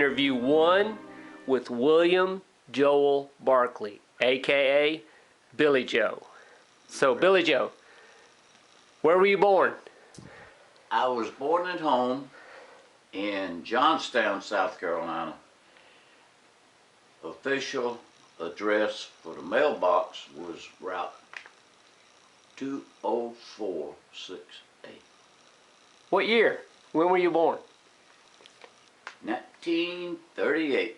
interview 1 with William Joel Barkley, aka Billy Joe. So, Billy Joe, where were you born? I was born at home in Johnstown, South Carolina. Official address for the mailbox was Route 20468. What year? When were you born? 1938.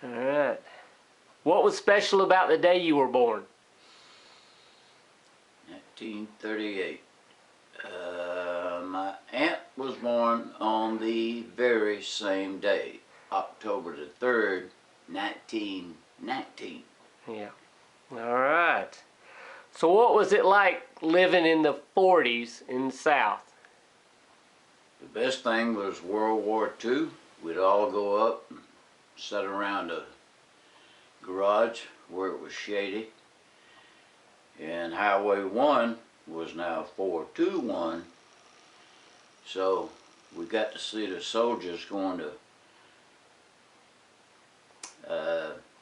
All right. What was special about the day you were born? 1938. My aunt was born on the very same day, October the 3rd, 1919. Yeah. All right. So what was it like living in the 40s in the South? The best thing was World War II. We'd all go up and sit around a garage where it was shady. And Highway 1 was now 421. So we got to see the soldiers going to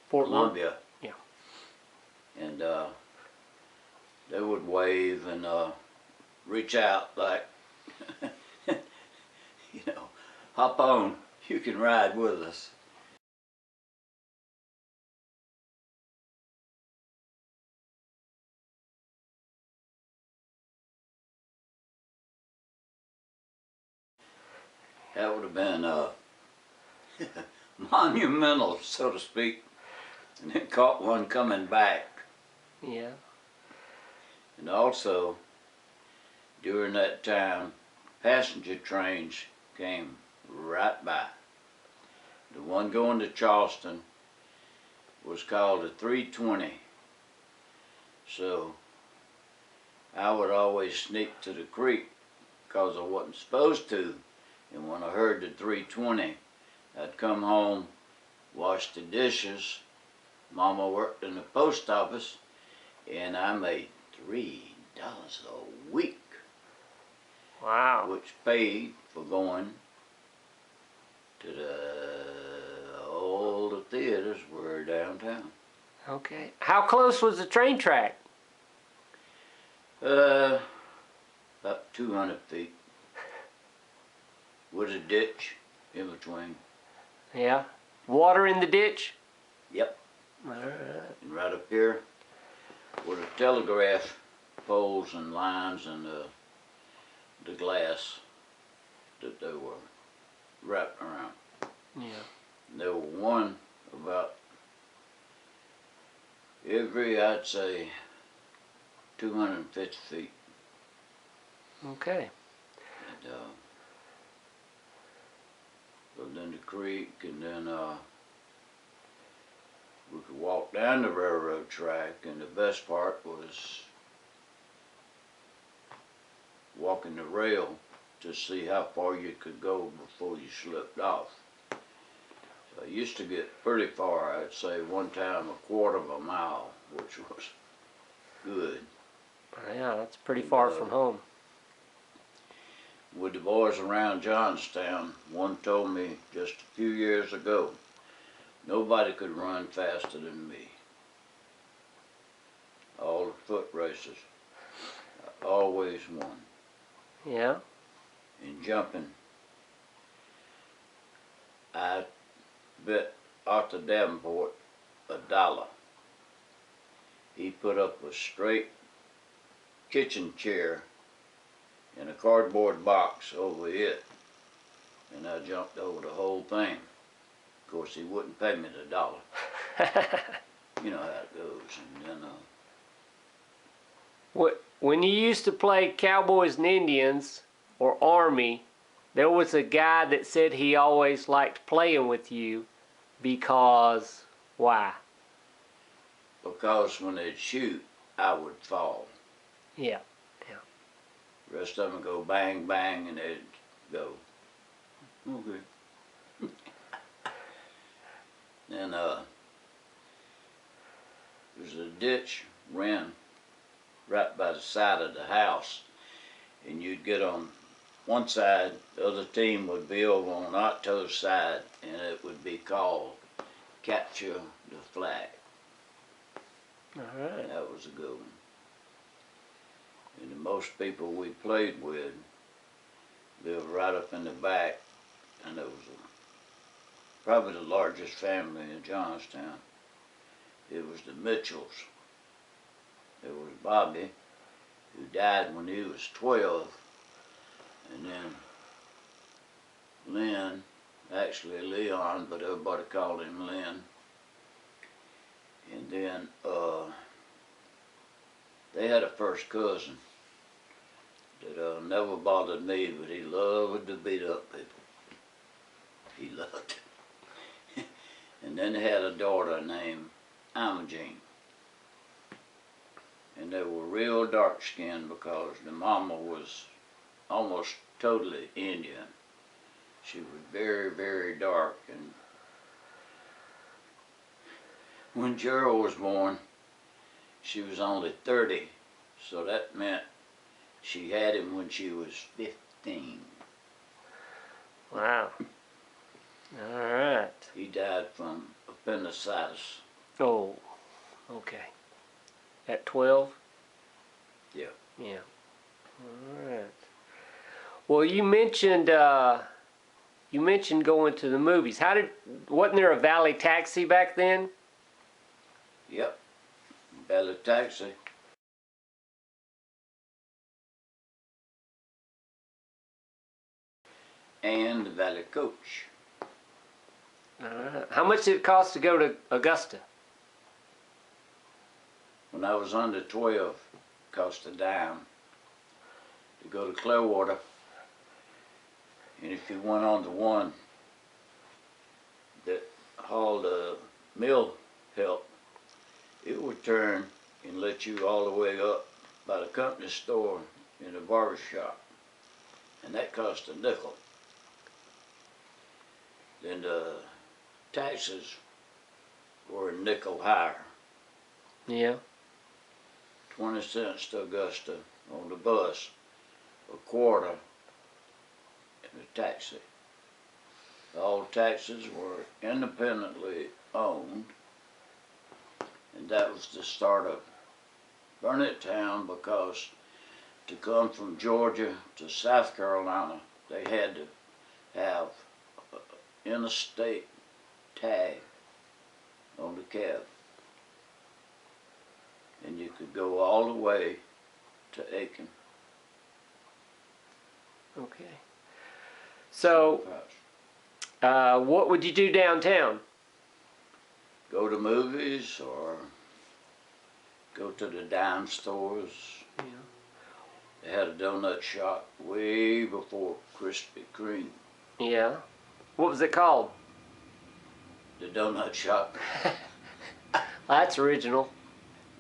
Fort Columbia. Yeah. And they would wave and reach out like, you know, hop on, you can ride with us. That would have been monumental, so to speak, and it caught one coming back. Yeah. And also, during that time, passenger trains came right by. The one going to Charleston was called a 320. So I would always sneak to the creek because I wasn't supposed to. And when I heard the 320, I'd come home, wash the dishes. Mama worked in the post office, and I made $3 a week. Wow. Which paid for going to all the theaters were downtown. Okay. How close was the train track? About 200 feet. With a ditch in between. Yeah. Water in the ditch? Yep. All right. And right up here were the telegraph poles and lines and the glass that they were wrapped around. Yeah. And there were one about every, I'd say, 250 feet. Okay. And, then the creek, and then we could walk down the railroad track, and the best part was walking the rail to see how far you could go before you slipped off. So I used to get pretty far. I'd say one time 1/4 mile, which was good. Yeah, that's pretty far from home. With the boys around Johnstown, one told me just a few years ago, nobody could run faster than me. All the foot races, I always won. Yeah. In jumping, I bet Arthur Davenport $1. He put up a straight kitchen chair in a cardboard box over it, and I jumped over the whole thing. Of course, he wouldn't pay me the $1. You know how it goes. And then, When you used to play Cowboys and Indians or Army, there was a guy that said he always liked playing with you because, why? because when they'd shoot, I would fall. Yeah. The rest of them go bang, bang, and they'd go, okay. Then there's a ditch ran right by the side of the house, and you'd get on one side, the other team would be over on Otto's side, and it would be called Capture the Flag. All right. That was a good one. And the most people we played with lived right up in the back, and it was probably the largest family in Johnstown. It was the Mitchells. There was Bobby, who died when he was 12, and then Lynn, actually Leon, but everybody called him Lynn. And then they had a first cousin that never bothered me, but he loved to beat up people. He loved it. And then they had a daughter named Imogene. And they were real dark skinned because the mama was almost totally Indian. She was very, very dark. And when Gerald was born, she was only 30. So that meant she had him when she was 15. Wow. All right. He died from appendicitis. Oh, okay. At 12? Yeah. Yeah. All right. Well, you mentioned going to the movies. Wasn't there a Valley Taxi back then? Yep. Valley Taxi. And the Valley Coach. How much did it cost to go to Augusta? When I was under 12, it cost a dime to go to Clearwater. And if you went on the one that hauled mill help, it would turn and let you all the way up by the company store in the barber shop. And that cost a nickel. Then the taxes were a nickel higher. Yeah. 20 cents to Augusta on the bus, a quarter in a taxi. All taxis were independently owned, and that was the start of Burnett Town, because to come from Georgia to South Carolina, they had to have interstate tag on the cab. And you could go all the way to Aiken. Okay. So, what would you do downtown? Go to movies or go to the dime stores. Yeah. They had a donut shop way before Krispy Kreme. Yeah. What was it called? The donut shop. That's original.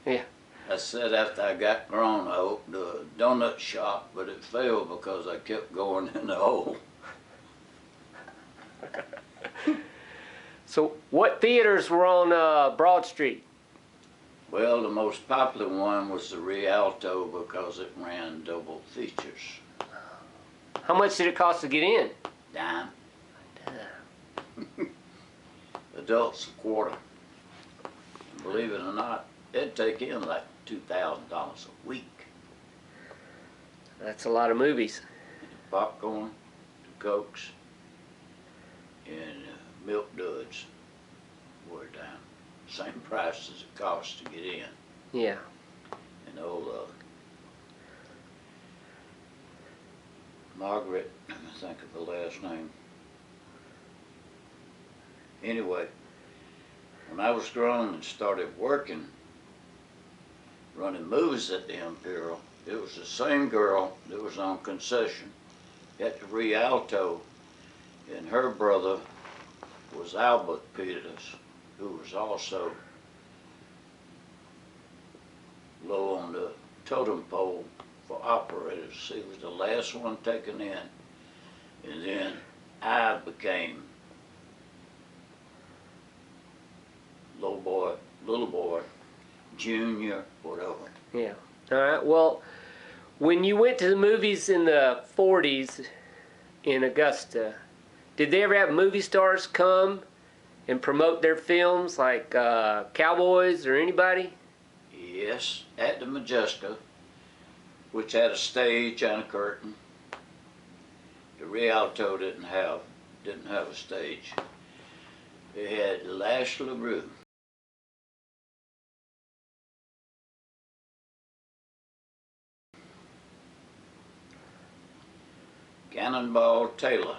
Yeah. I said after I got grown, I opened a donut shop, but it failed because I kept going in the hole. So, what theaters were on Broad Street? Well, the most popular one was the Rialto because it ran double features. How much did it cost to get in? Dime. Adults, a quarter. And believe it or not, it'd take in like $2,000 a week. That's a lot of movies. Popcorn, the Cokes, and Milk Duds were a dime. Same price as it costs to get in. Yeah. And old Margaret, let me think of the last name. Anyway, when I was grown and started working, running movies at the Imperial, it was the same girl that was on concession at the Rialto, and her brother was Albert Peters, who was also low on the totem pole for operators. He was the last one taken in, and then I became little boy, junior, whatever. Yeah. All right. Well, When you went to the movies in the 40s in Augusta, did they ever have movie stars come and promote their films like cowboys or anybody? Yes, at the Majeska, which had a stage and a curtain. The Rialto didn't have a stage. They had Lash LaRue. Cannonball Taylor.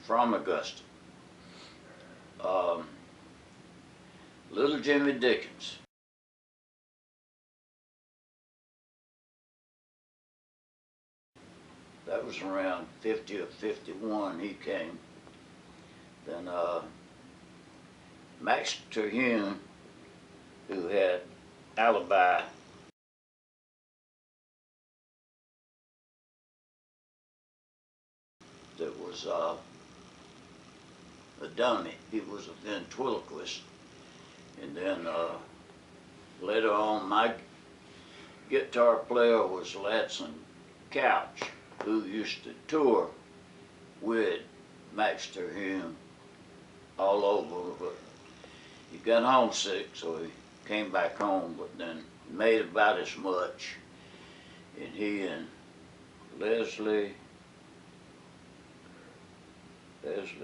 From Augusta. Little Jimmy Dickens. That was around 50 or 51 he came. Then Max Terhune, who had Alibi. That was a dummy. He was a ventriloquist. And then later on, my guitar player was Ladson Couch, who used to tour with Max Terhune all over, but he got homesick, so he came back home, but then made about as much. And he and Leslie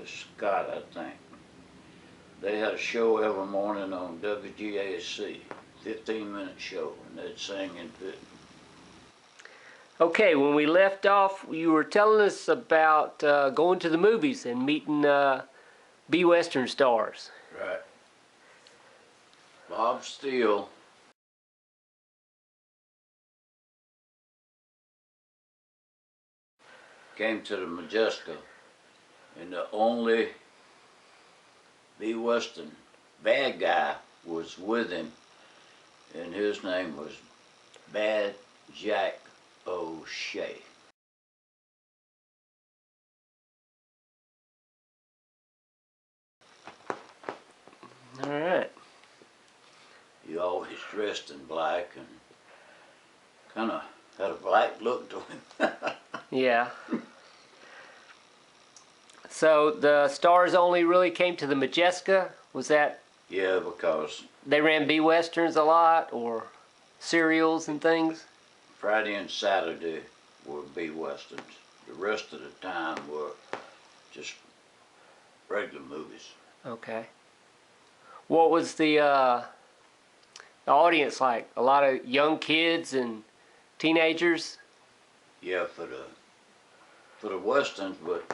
Scott, I think, they had a show every morning on WGAC, 15-minute show, and they'd sing and fit. Okay, when we left off, you were telling us about going to the movies and meeting B-Western stars. Right. Bob Steele came to the Majeska, and the only B-Western bad guy was with him, and his name was Bad Jack O'Shea. All right. He always dressed in black and kind of had a black look to him. Yeah. So the stars only really came to the Majeska? Was that? Yeah, because They ran B-Westerns a lot, or serials and things? Friday and Saturday were B-Westerns. The rest of the time were just regular movies. Okay. What was the audience like? A lot of young kids and teenagers? Yeah, for the Westerns, but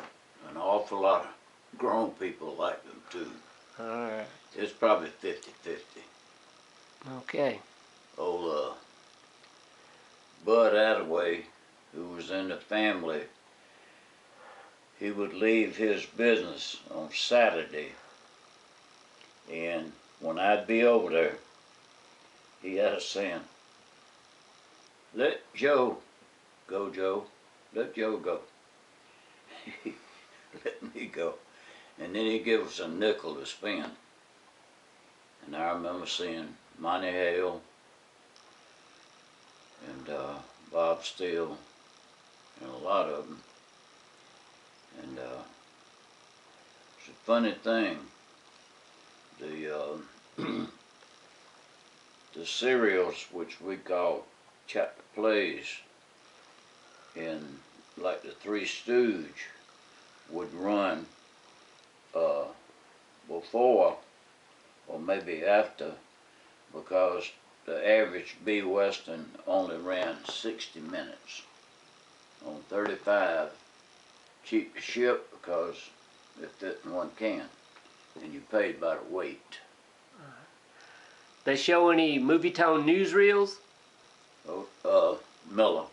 an awful lot of grown people liked them too. All right. It's probably 50-50. Okay. Old Bud Attaway, who was in the family, he would leave his business on Saturday, and when I'd be over there, he had a saying, "Let Joe go, Joe. Let Joe go." Let me go. And then he'd give us a nickel to spend. And I remember seeing Monty Hale and Bob Steele and a lot of them. And it's a funny thing. The the serials, which we call chapter plays, in like the Three Stooge, would run before or maybe after, because the average B-Western only ran 60 minutes on 35, cheap to ship because it fit in one can, and you paid by the weight. They show any movie-tone newsreels? Miller.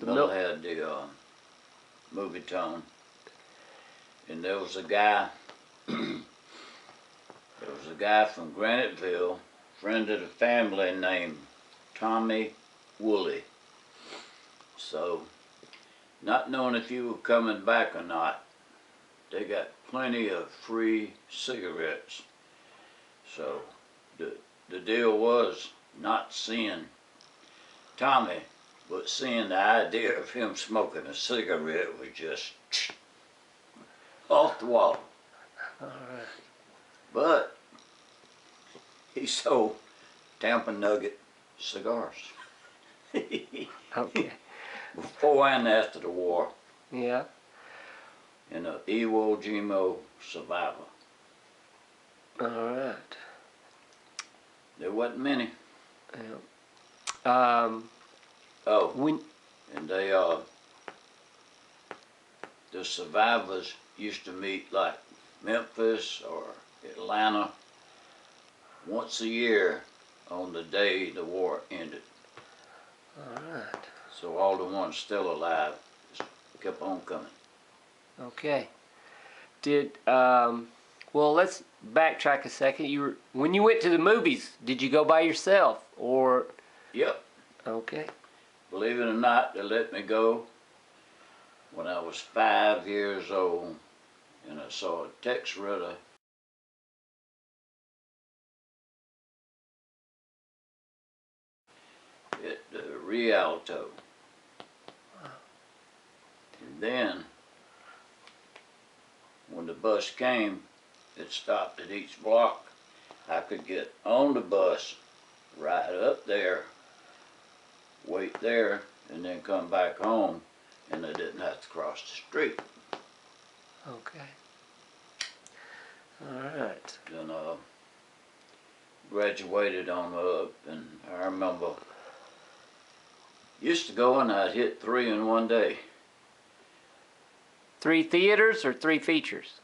Mil- Miller had the movie tone, and there was a guy. There was a guy from Graniteville, friend of the family, named Tommy Woolley. So, not knowing if you were coming back or not, they got plenty of free cigarettes. So the deal was not seeing Tommy, but seeing the idea of him smoking a cigarette was just off the wall. All right. But he sold Tampa Nugget cigars. Okay. Before and after the war, Yeah. in a Iwo Jima survivor. All right. There wasn't many. Yeah. Oh, When. and the survivors used to meet like Memphis or Atlanta once a year on the day the war ended. All right. So all the ones still alive just kept on coming. Okay. Well, let's backtrack a second. When you went to the movies, did you go by yourself or? Yep. Okay. Believe it or not, they let me go when I was 5 years old, and I saw Tex Ritter at the Rialto. And then, when the bus came, it stopped at each block. I could get on the bus, ride up there, wait there, and then come back home, and I didn't have to cross the street. Okay. All right. Then graduated on up, and I remember used to go and I'd hit 3 in one day. 3 theaters or 3 features?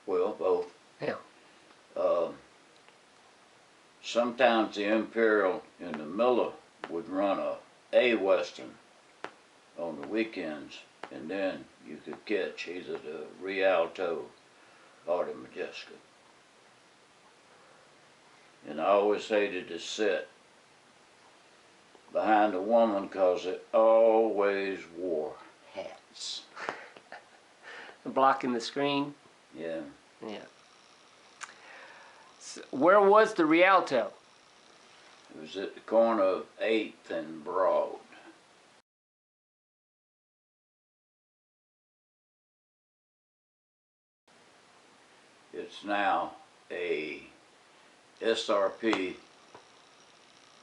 Well, both. Yeah. Sometimes the Imperial and the Miller would run a Western on the weekends, and then you could catch either the Rialto or the Majestic. And I always hated to sit behind a woman because they always wore hats. Blocking the screen? Yeah. Yeah. So where was the Rialto? It was at the corner of 8th and Broad. It's now a SRP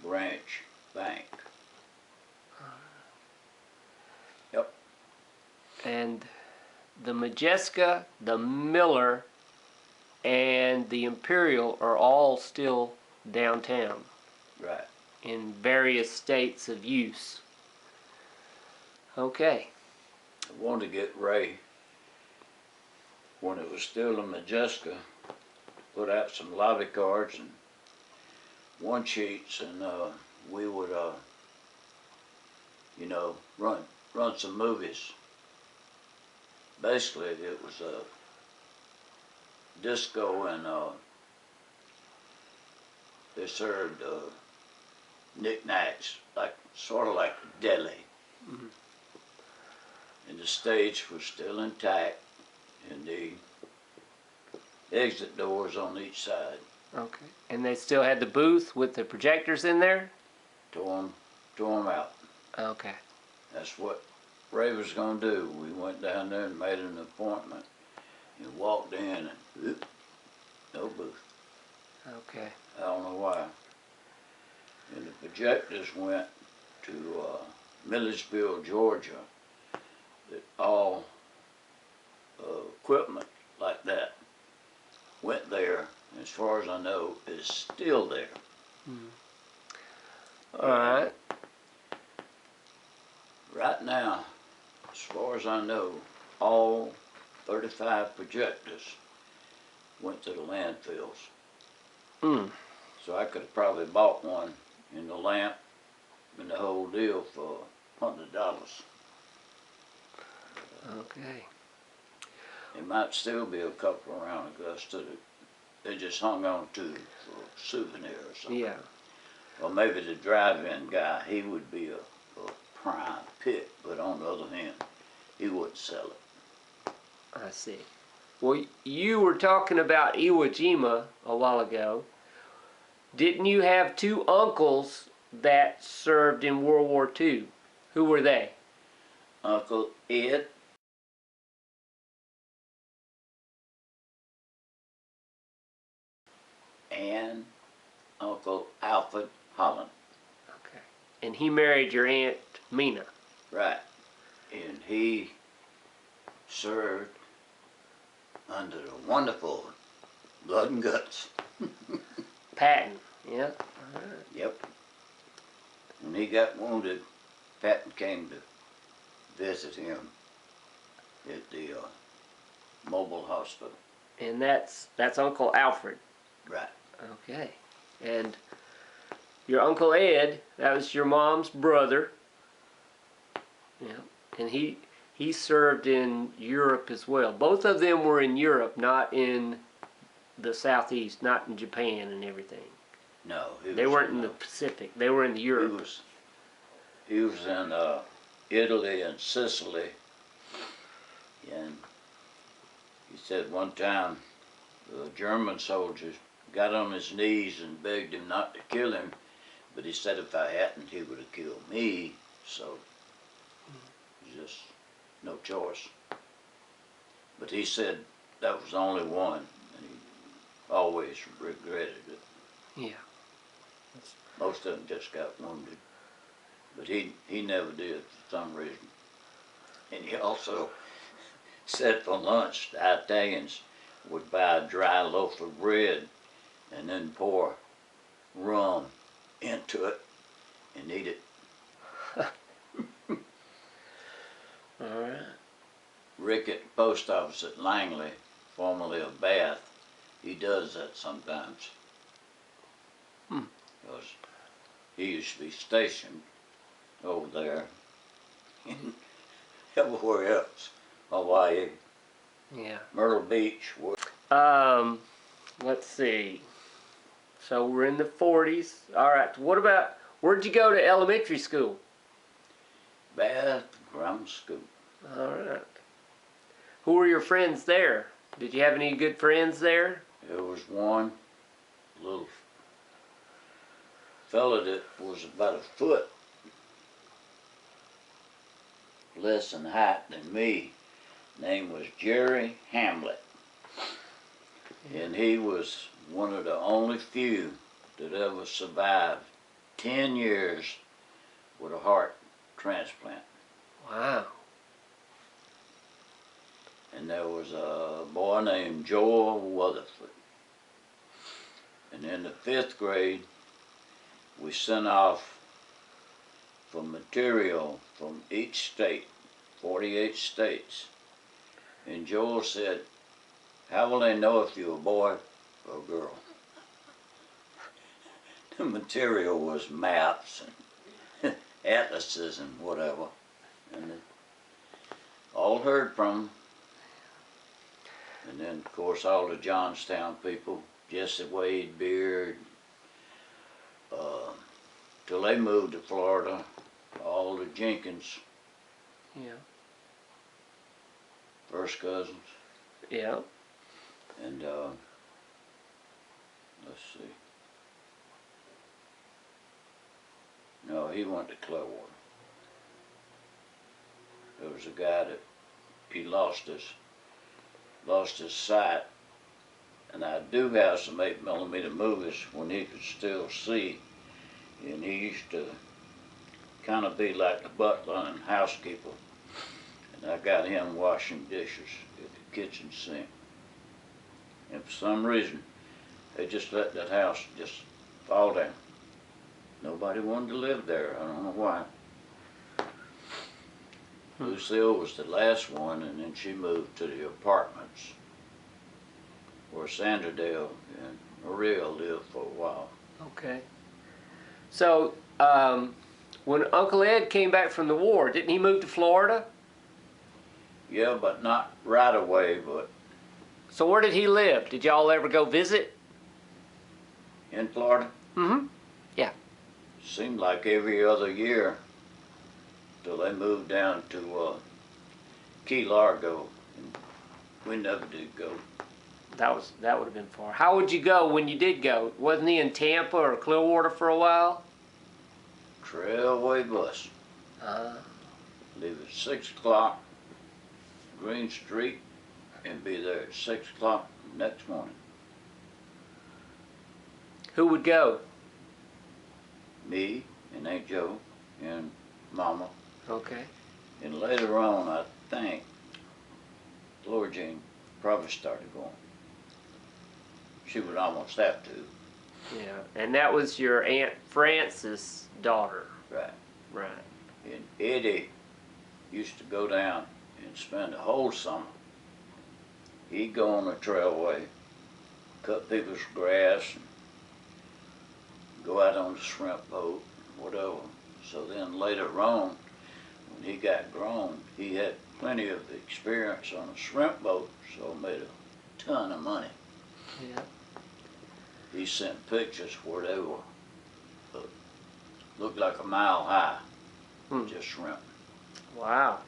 branch bank. Yep. And the Majeska, the Miller, and the Imperial are all still downtown Right. in various states of use. Okay. I wanted to get Ray, when it was still in Majeska, put out some lobby cards and one sheets, and we would, you know, run some movies. Basically, it was a disco, and they served knickknacks, like sort of like a deli. Mm-hmm. And the stage was still intact, and the exit doors on each side. Okay. And they still had the booth with the projectors in there? Tore them out. Okay. That's what Ray was going to do. We went down there and made an appointment and walked in, and whoop, no booth. Okay. I don't know why. And the projectors went to Milledgeville, Georgia. That all equipment like that went there. As far as I know, is still there. All right. Right now, as far as I know, all 35 projectors went to the landfills. Mm. So I could have probably bought one in the lamp and the whole deal for $100. Okay. There might still be a couple around Augusta that they just hung on to for a souvenir or something. Yeah. Or maybe the drive-in guy, he would be a prime pick, but on the other hand, he wouldn't sell it. I see. Well, you were talking about Iwo Jima a while ago. Didn't you have two uncles that served in World War II? Who were they? Uncle Ed and Uncle Alfred Holland. Okay. And he married your Aunt Mina. Right. And he served under the wonderful Blood and Guts. Patton. Yeah. Yep. When he got wounded, Patton came to visit him at the mobile hospital. And that's Uncle Alfred. Right. Okay. And your Uncle Ed, that was your mom's brother. Yeah. And he served in Europe as well. Both of them were in Europe, not in the Southeast, not in Japan and everything. No, They weren't in the Pacific. They were in the Europe. He was in Italy and Sicily, and he said one time the German soldiers got on his knees and begged him not to kill him, but he said if I hadn't, he would have killed me. So just no choice. But he said that was the only one, and he always regretted it. Yeah. Most of them just got wounded, but he never did for some reason. And he also said for lunch the Italians would buy a dry loaf of bread and then pour rum into it and eat it. All right. Rick at the post office at Langley, formerly of Bath, he does that sometimes. Because he used to be stationed over there and everywhere else. Hawaii, Yeah. Myrtle Beach. Let's see. So we're in the 40s. All right. What about, where'd you go to elementary school? Bath Grammar School. All right. Who were your friends there? Did you have any good friends there? There was one little fella that was about a foot less in height than me. Name was Jerry Hamlet. And he was one of the only few that ever survived 10 years with a heart transplant. Wow. And there was a boy named Joel Weatherford. And in the 5th grade, we sent off for material from each state, 48 states. And Joel said, how will they know if you're a boy or a girl? The material was maps and atlases and whatever. And all heard from them. And then, of course, all the Johnstown people, Jesse Wade Beard, till they moved to Florida, all the Jenkins, Yeah. first cousins, Yeah. and let's see. No, he went to Clearwater. There was a guy that he lost his sight, and I do have some 8mm movies when he could still see, and he used to kind of be like the butler and housekeeper, and I got him washing dishes at the kitchen sink, and for some reason they just let that house just fall down. Nobody wanted to live there. I don't know why. Lucille was the last one, and then she moved to the apartments where Sanderdale and Maria lived for a while. Okay. So, when Uncle Ed came back from the war, didn't he move to Florida? Yeah, but not right away, but So where did he live? Did y'all ever go visit? in Florida, Mm-hmm. seemed like every other year till they moved down to Key Largo. And We never did go. That would have been far. How would you go when you did go? Wasn't he in Tampa or Clearwater for a while? Trailway bus. Leave at 6 o'clock, Green Street, and be there at 6 o'clock next morning. Who would go? Me and Aunt Joe and Mama. Okay. And later on, I think, Laura Jean probably started going. She would almost have to. Yeah, and that was your Aunt Frances' daughter. Right. Right. And Eddie used to go down and spend the whole summer. He'd go on the trailway, cut people's grass, and go out on the shrimp boat, whatever. So then later on, when he got grown, he had plenty of experience on a shrimp boat, so made a ton of money. Yeah. He sent pictures where they were, looked like a mile high, just shrimp. Wow.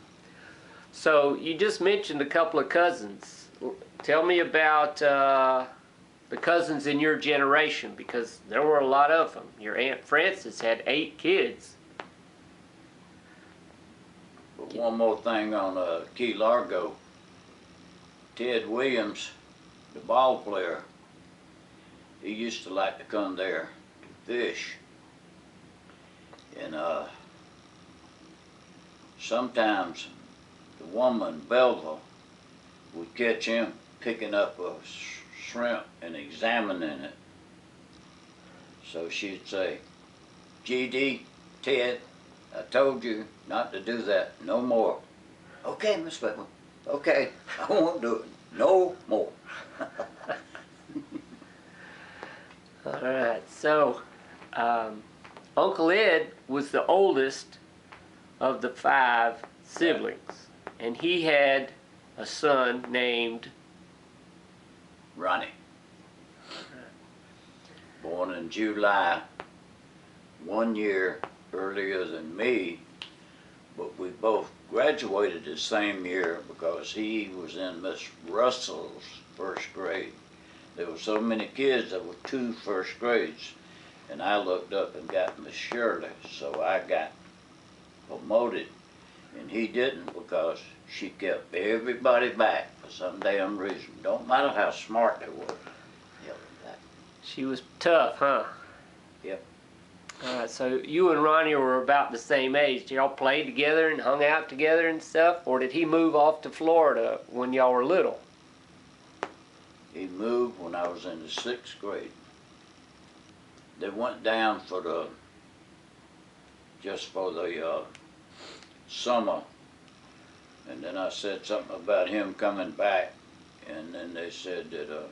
So you just mentioned a couple of cousins. Tell me about the cousins in your generation, because there were a lot of them. Your Aunt Frances had 8 kids. But one more thing on Key Largo. Ted Williams, the ball player, he used to like to come there to fish. And sometimes the woman, Belva, would catch him picking up a shrimp and examining it. So she'd say, "GD, Ted, I told you not to do that no more." "Okay, Miss Belva, okay, I won't do it no more." All right. So Uncle Ed was the oldest of the 5 siblings, and he had a son named Ronnie. Born in July, 1 year earlier than me, but we both graduated the same year because he was in Miss Russell's 1st grade. There were so many kids that were 2 first grades, and I looked up and got Miss Shirley, so I got promoted, and he didn't because she kept everybody back for some damn reason. Don't matter how smart they were. She was tough, huh? Yep. All right, so you and Ronnie were about the same age. Did y'all play together and hung out together and stuff, or did he move off to Florida when y'all were little? He moved when I was in the 6th grade. They went down for just for the summer, and then I said something about him coming back, and then they said that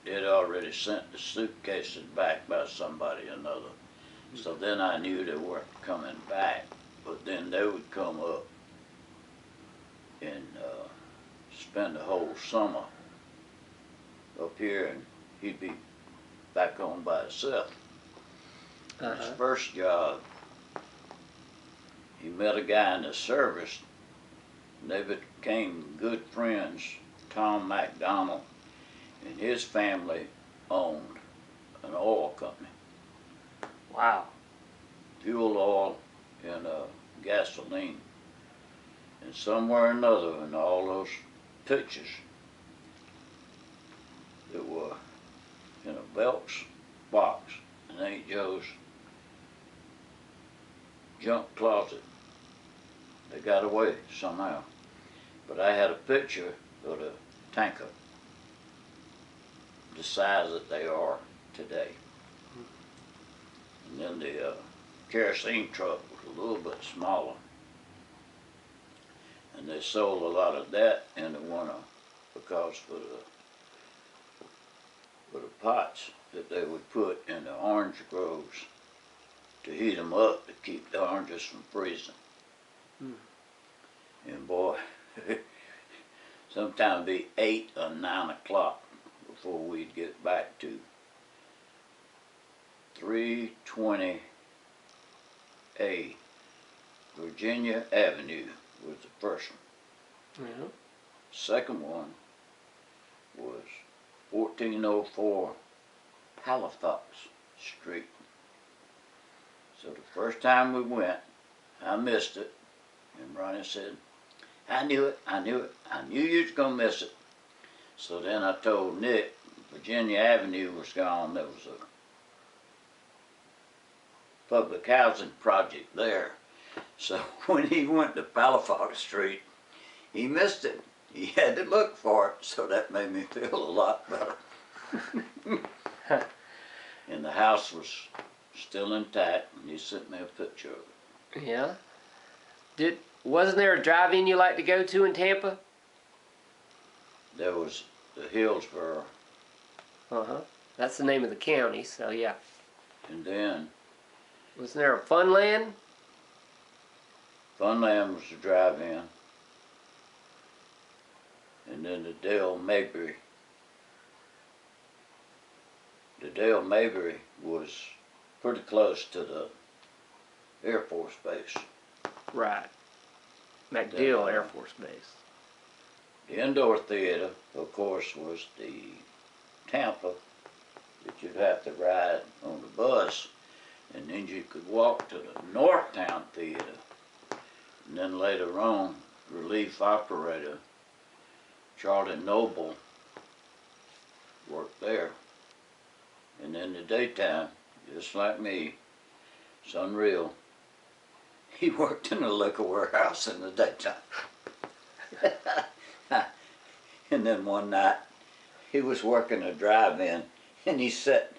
they'd already sent the suitcases back by somebody or another. So then I knew they weren't coming back, but then they would come up and spend the whole summer up here, and he'd be back home by himself. His first job, he met a guy in the service, and they became good friends, Tom McDonald, and his family owned an oil company. Wow. Fuel oil and gasoline. And somewhere or another in all those pictures that were in a Belk's box in Aunt Joe's junk closet. They got away somehow. But I had a picture of the tanker, the size that they are today. And then the kerosene truck was a little bit smaller. And they sold a lot of that in the winter because for the pots that they would put in the orange groves to heat them up to keep the oranges from freezing. And boy, sometimes it'd be 8 or 9 o'clock before we'd get back to 320A Virginia Avenue was the first one. Yeah. Second one was 1404 Halifax Street. So the first time we went, I missed it, and Ronnie said, I knew it, I knew it, I knew you was gonna miss it. So then I told Nick, Virginia Avenue was gone, there was a public housing project there. So when he went to Halifax Street, he missed it. He had to look for it, so that made me feel a lot better. And the house was still intact, and he sent me a picture of it. Yeah. Wasn't there a drive-in you like to go to in Tampa? There was the Hillsborough, That's the name of the county, so yeah. and then Wasn't there a Funland? Funland was the drive-in, and then the Dale Mabry. The Dale Mabry was pretty close to the Air Force Base. Right. MacDill Air Force Base. The indoor theater, of course, was the Tampa that you'd have to ride on the bus, and then you could walk to the Northtown Theater. And then later on, relief operator Charlie Noble worked there. And in the daytime, just like me, it's unreal. He worked in a liquor warehouse in the daytime. And then one night, he was working a drive-in, and he sat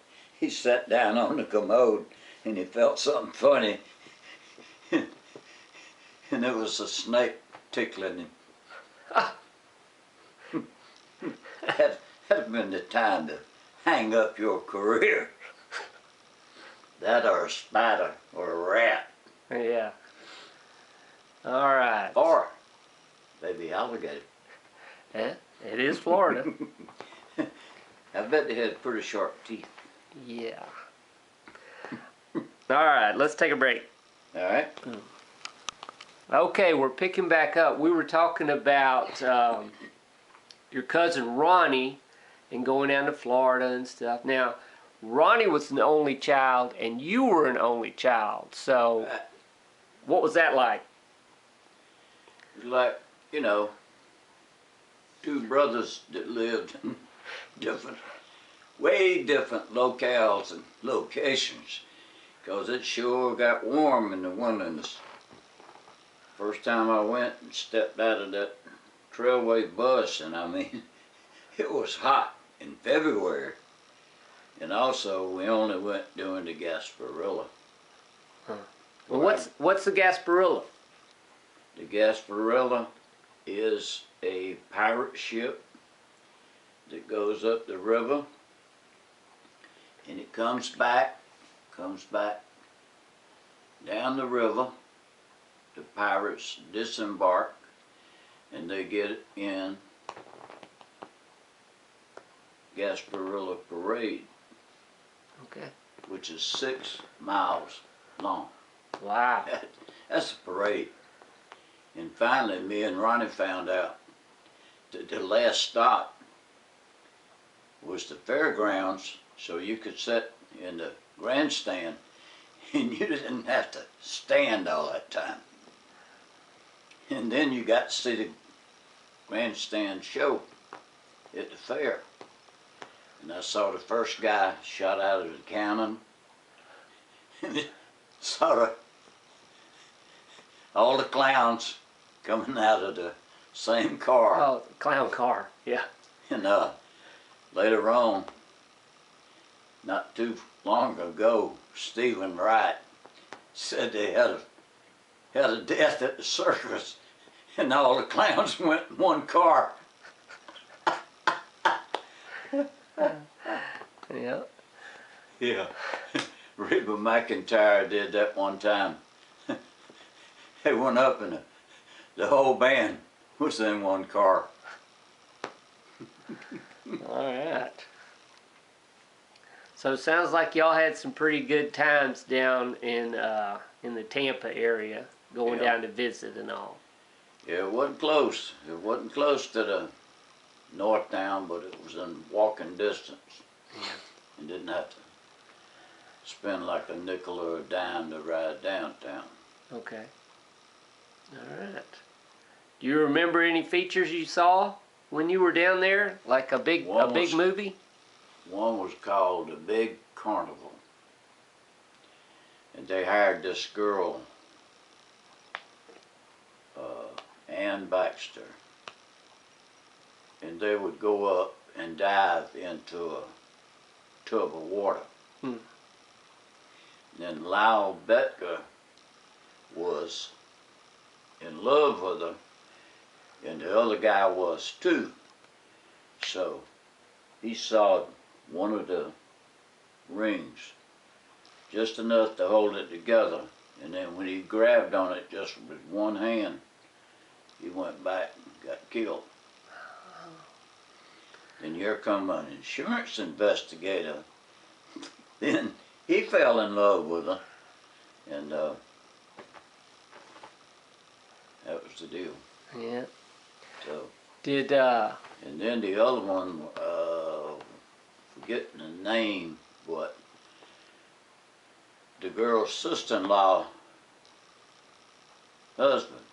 down on the commode, and he felt something funny. And it was a snake tickling him. That'd have been the time to hang up your career. That or a spider or a rat. Yeah. All right. Or maybe alligator. Yeah, it is Florida. I bet they had pretty sharp teeth. Yeah. All right, let's take a break. All right. Okay, we're picking back up. We were talking about your cousin Ronnie and going down to Florida and stuff. Now, Ronnie was an only child, and you were an only child. So, what was that like? Like, you know, two brothers that lived in different, way different locales and locations, because it sure got warm in the wilderness. First time I went and stepped out of that Trailway bus, and I mean, it was hot in February. And also, we only went during the Gasparilla. Well, what's the Gasparilla? The Gasparilla is a pirate ship that goes up the river, and it comes back down the river. The pirates disembark, and they get in Gasparilla Parade, Okay. which is 6 miles long. Wow. That's a parade. And finally, me and Ronnie found out that the last stop was the fairgrounds, so you could sit in the grandstand and you didn't have to stand all that time. And then you got to see the grandstand show at the fair. And I saw the first guy shot out of the cannon, and it sort of all the clowns coming out of the same car. Oh, clown car. Yeah. And later on, not too long ago, Stephen Wright said they had a death at the circus, and all the clowns went in one car. Yeah. Yeah. Reba McEntire did that one time. They went up and the whole band was in one car. All right. So it sounds like y'all had some pretty good times down in the Tampa area, going Yeah. down to visit and all. Yeah, it wasn't close. It wasn't close to the north town, but it was in walking distance. Yeah. And didn't have to spend like a nickel or a dime to ride downtown. Okay. All right. Do you remember any features you saw when you were down there, like a big movie? One was called The Big Carnival. And they hired this girl, Ann Baxter. And they would go up and dive into a tub of water. Hmm. And then Lyle Betka was in love with her, and the other guy was too. So he sawed one of the rings just enough to hold it together, and then when he grabbed on it just with one hand, he went back and got killed. Then here come an insurance investigator. Then he fell in love with her, and that was the deal. Yeah. So. Did And then the other one, forgetting the name, but the girl's sister-in-law husband,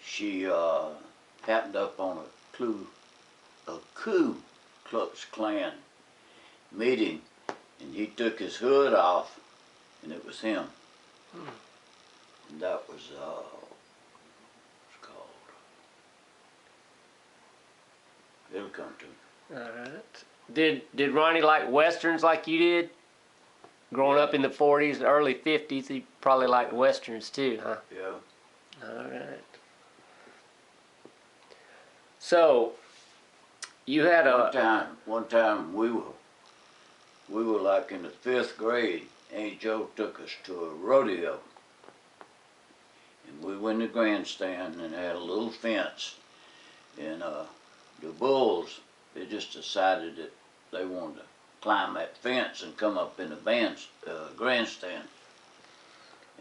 she happened up on a Ku Klux Klan meeting, and he took his hood off, and it was him. And that was what's it called? It'll come to me. all right. Did Ronnie like westerns like you did? Growing up in the 40s, early 50s, he probably liked westerns too, huh? Yeah. All right. So, you had One time we were like in the 5th grade. Aunt Joe took us to a rodeo. And we went in the grandstand and had a little fence. And the bulls, they just decided that they wanted to climb that fence and come up in the grandstand.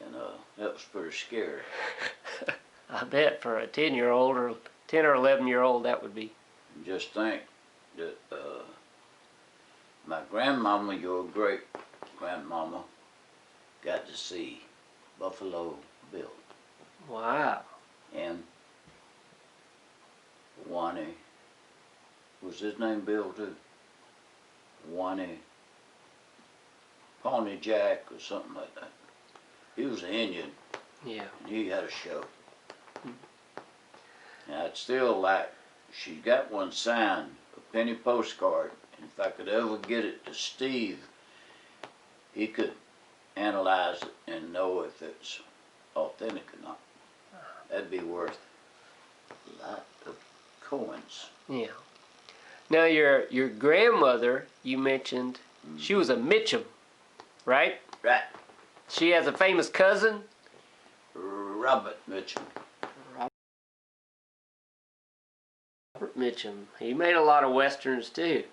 And that was pretty scary. I bet for a 10-year-old or 10 or 11-year-old that would be. And just think that my grandmama, your great grandmama, got to see Buffalo Bill. Wow. And Wani, was his name Bill too? Wani, Pawnee Jack or something like that. He was an Indian. Yeah. And he had a show. And I'd still like, she got one signed, a penny postcard. And if I could ever get it to Steve, he could analyze it and know if it's authentic or not. That'd be worth a lot of coins. Yeah. Now your grandmother, you mentioned, she was a Mitchum, right? Right. She has a famous cousin? Robert Mitchell. Robert Mitchum. He made a lot of westerns too.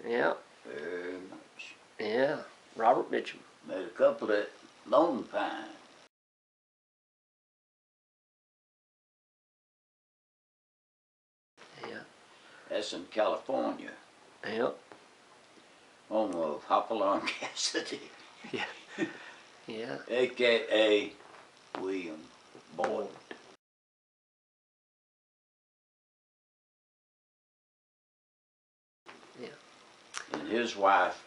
Yeah. Very much. Yeah. Robert Mitchum. Made a couple at Lone Pine. Yeah. That's in California. Yeah. Home of Hopalong Cassidy. Yeah. Yeah. A.K.A. William Boyd. Yeah. And his wife,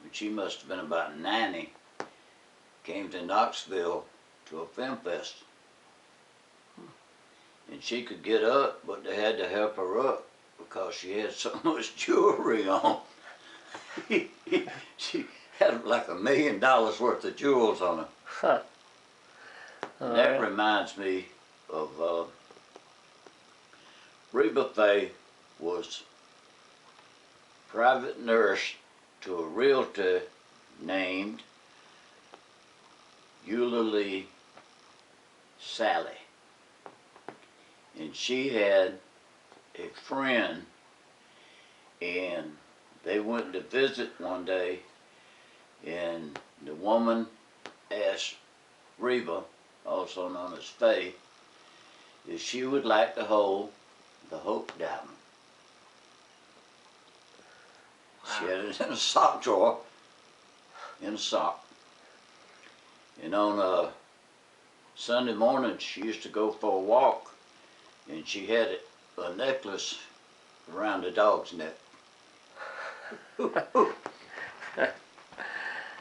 when she must have been about 90, came to Knoxville to a film fest. And she could get up, but they had to help her up because she had so much jewelry on. She had like $1 million worth of jewels on her. Huh. That reminds me of Reba Faye was private nurse to a realtor named Eulalie Sally. And she had a friend, and they went to visit one day, and the woman asked Reba also known as Faye, is she would like to hold the Hope Diamond. She had it in a sock drawer, in a sock. And on a Sunday morning, she used to go for a walk, and she had a necklace around the dog's neck.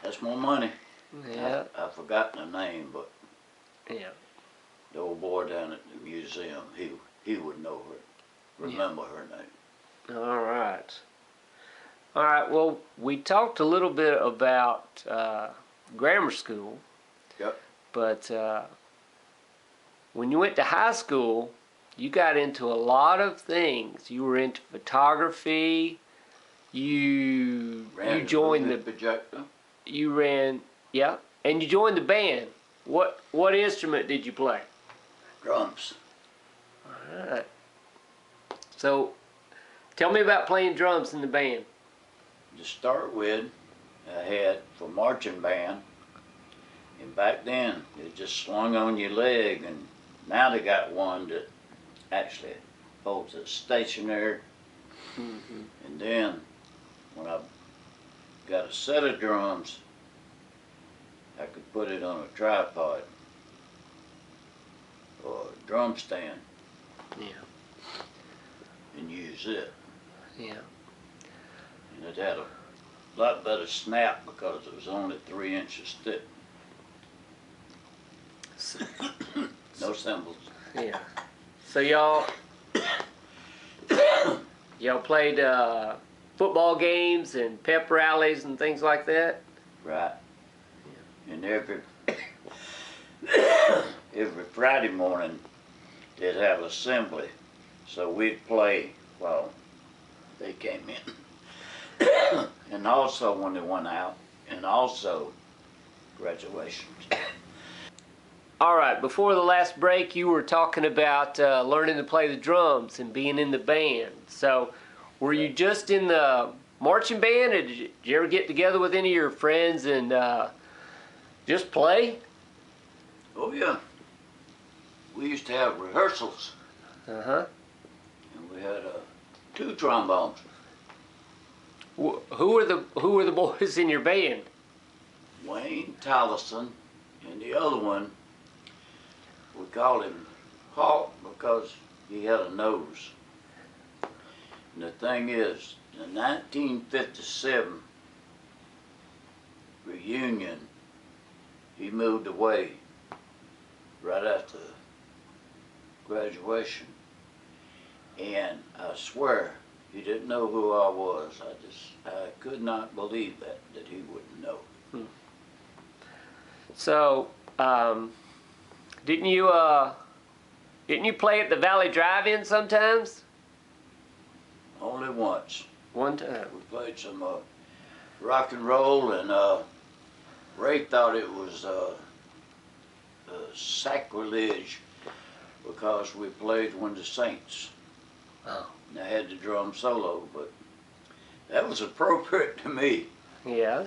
That's more money. Yeah. I've forgotten the name, but Yeah. the old boy down at the museum, he would know her, remember her name. All right. All right. Well, we talked a little bit about grammar school. Yep. But when you went to high school, you got into a lot of things. You were into photography. You joined the projector. You ran, yeah, and you joined the band. What instrument did you play? Drums. All right. So, tell me about playing drums in the band. To start with, I had for marching band, and back then it just swung on your leg, and now they got one that actually holds it stationary. Mm-hmm. And then when I got a set of drums, I could put it on a tripod or a drum stand. Yeah. And use it. Yeah. And it had a lot better snap because it was only 3 inches thick. No cymbals. Yeah. So y'all played football games and pep rallies and things like that? Right. And every Friday morning they'd have assembly. So we'd play while they came in. And also when they went out, and also graduations. All right, before the last break, you were talking about learning to play the drums and being in the band. So, were you just in the marching band, or did you ever get together with any of your friends and just play? Oh yeah. We used to have rehearsals. Uh-huh. And we had 2 trombones. Who were the boys in your band? Wayne Tallison, and the other one, we called him Hawk because he had a nose. And the thing is, the 1957 reunion, he moved away right after graduation. And I swear, he didn't know who I was. I could not believe that he wouldn't know. So, didn't you play at the Valley Drive-In sometimes? Only once. One time. We played some rock and roll, and Ray thought it was sacrilege because we played when the Saints. Oh. And I had the drum solo, but that was appropriate to me. Yeah.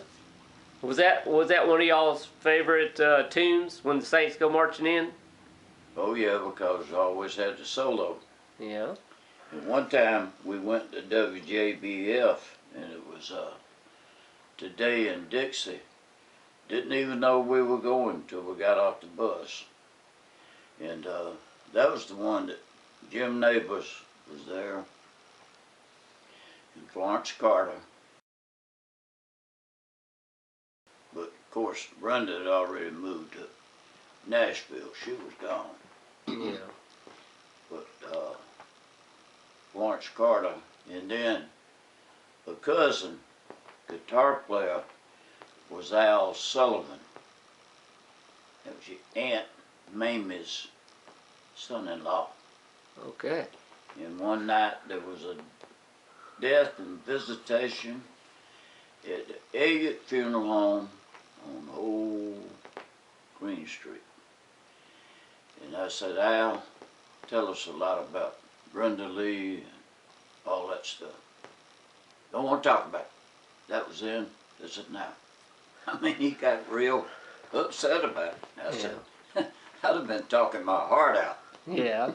Was that one of y'all's favorite tunes when the Saints go marching in? Oh yeah, because I always had the solo. Yeah. And one time we went to WJBF, and it was Today in Dixie. Didn't even know we were going till we got off the bus. And that was the one that Jim Neighbors was there, and Florence Carter. But of course, Brenda had already moved to Nashville. She was gone. Yeah. But Florence Carter, and then a cousin, guitar player, was Al Sullivan. That was your Aunt Mamie's son-in-law. Okay. And one night there was a death and visitation at the Elliott Funeral Home on Old Green Street. And I said, Al, tell us a lot about Brenda Lee and all that stuff. Don't want to talk about it. That was then, this is now. I mean, he got real upset about it. I said, I'd have been talking my heart out. Yeah.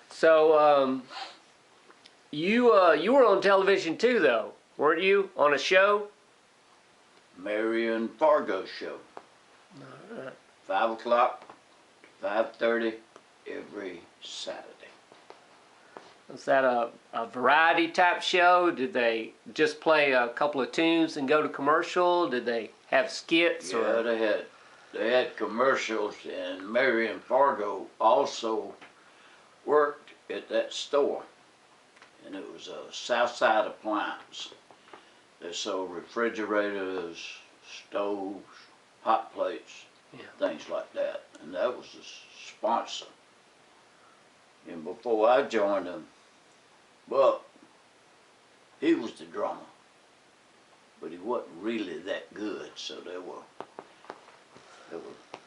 So, you were on television too, though, weren't you? On a show? Marion Fargo show. 5 o'clock, 5:30 every Saturday. Was that a variety type show? Did they just play a couple of tunes and go to commercial? Did they have skits? Yeah, or they had commercials, and Marion Fargo also worked at that store, and it was a Southside Appliance. They sold refrigerators, stoves, hot plates, things like that, and that was the sponsor. And before I joined them, Buck, he was the drummer, but he wasn't really that good, so they were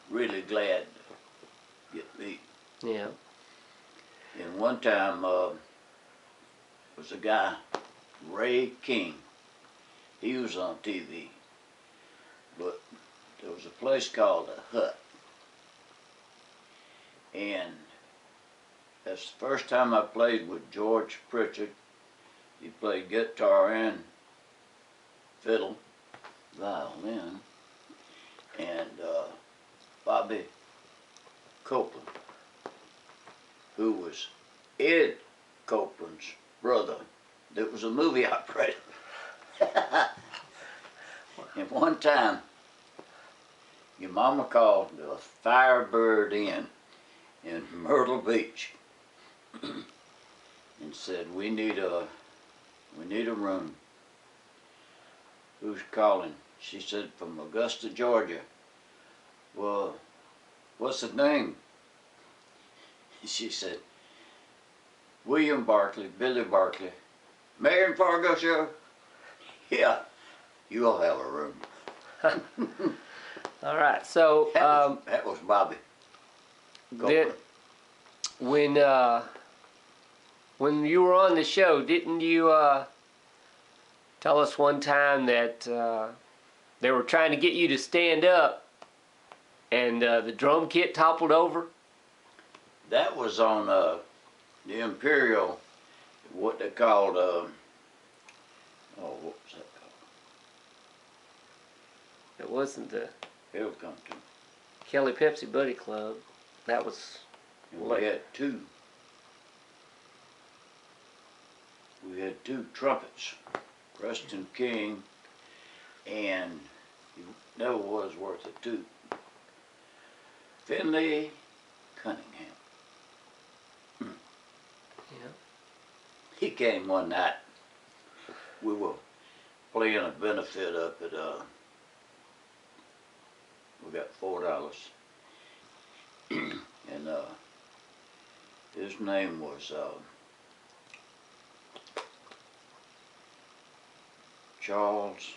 really glad to get me. Yeah. And one time was a guy, Ray King. He was on TV, but there was a place called the Hut, and that's the first time I played with George Pritchard. He played guitar and fiddle, violin, and Bobby Copeland, who was Ed Copeland's brother. That was a movie operator. And one time, your mama called the Firebird Inn in Myrtle Beach and said, we need a room. Who's calling? She said, from Augusta, Georgia. Well, what's the name? She said, William Barkley, Billy Barkley. Marion Fargo show? Yeah, you'll have a room. All right. So that was Bobby. When you were on the show, didn't you tell us one time that they were trying to get you to stand up and the drum kit toppled over? That was on the Imperial, what they called, what was that called? It wasn't the It'll come to me. Kelly Pepsi Buddy Club. That was... And we had two. We had two trumpets, Preston King, and he never was worth a toot, Finley Cunningham. Yeah. He came one night. We were playing a benefit up at, we got $4. And his name was Charles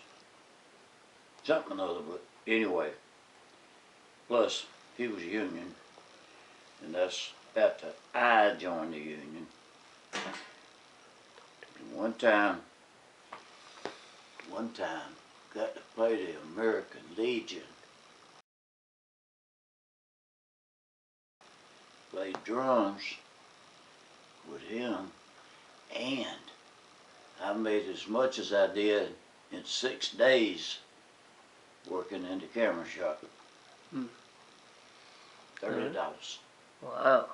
something or other, but anyway, plus he was Union, and that's after I joined the Union. And one time, got to play the American Legion. Played drums with him, and I made as much as I did in 6 days working in the camera shop. $30. Wow.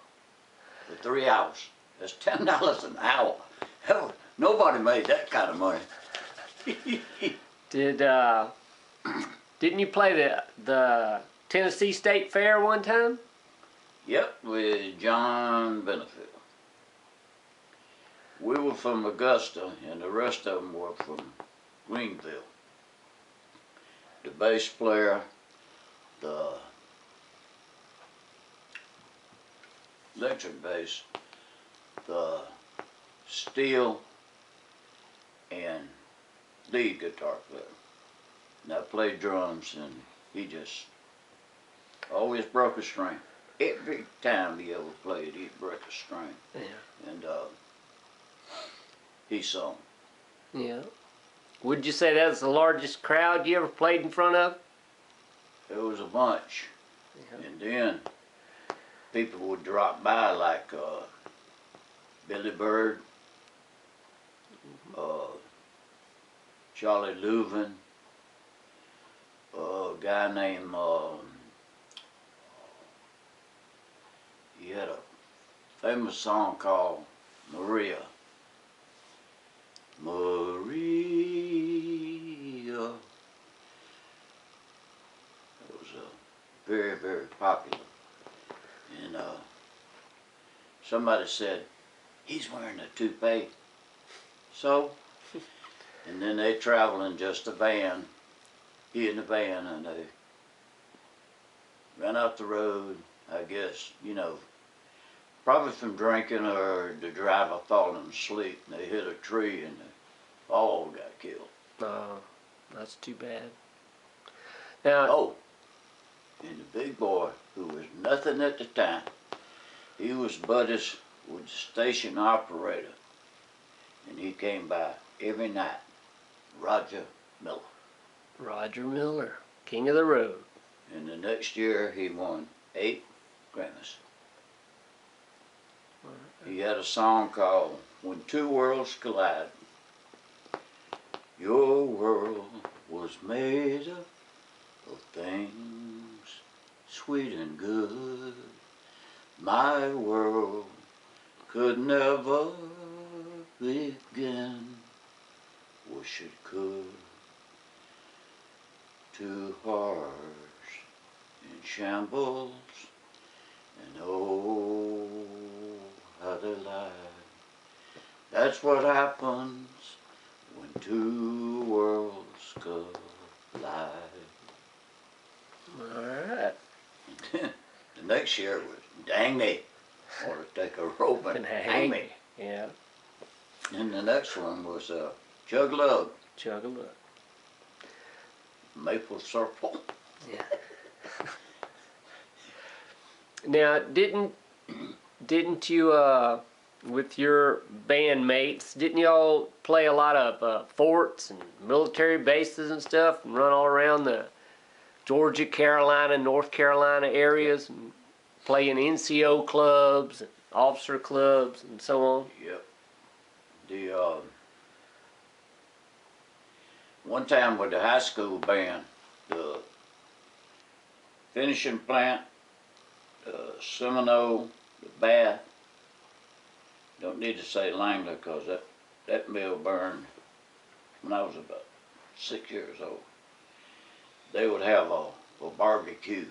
For 3 hours. That's $10 an hour. Hell, nobody made that kind of money. Didn't you play the Tennessee State Fair one time? Yep, with John Benefield. We were from Augusta, and the rest of them were from Greenville. The bass player, the electric bass, the steel, and lead guitar player. And I played drums, and he just always broke a string. Every time he ever played, he'd break a string. Yeah. And he sung. Yeah. Would you say that was the largest crowd you ever played in front of? There was a bunch. Yeah. And then people would drop by like Billy Bird, Charlie Louvin, a guy named, he had a famous song called Maria. Maria. It was very, very popular. And somebody said, he's wearing a toupee. So, and then they travel in just a van, he in the van, and they ran out the road, I guess, you know, probably from drinking or the driver falling asleep, and they hit a tree and they all got killed. Oh, that's too bad. Now, Oh, and the big boy, who was nothing at the time, he was buddies with the station operator, and he came by every night, Roger Miller. Roger Miller, king of the road. And the next year he won 8 Grammys. He had a song called When Two Worlds Collide. Your world was made up of things sweet and good. My world could never begin. Wish it could. Two hearts in shambles, and oh, how they lie. That's what happens when two worlds collide. Alright. The next year was Dang Me, or take a rope and hang me. Yeah. And the next one was Chug Lug, Chug a look. Maple Circle. Yeah. Now, didn't you, with your bandmates, didn't y'all play a lot of forts and military bases and stuff, and run all around the Georgia, Carolina, North Carolina areas, and play in NCO clubs and officer clubs and so on? Yep. The one time with the high school band, the finishing plant, Seminole, the Bath, don't need to say Langley because that mill burned when I was about 6 years old. They would have a barbecue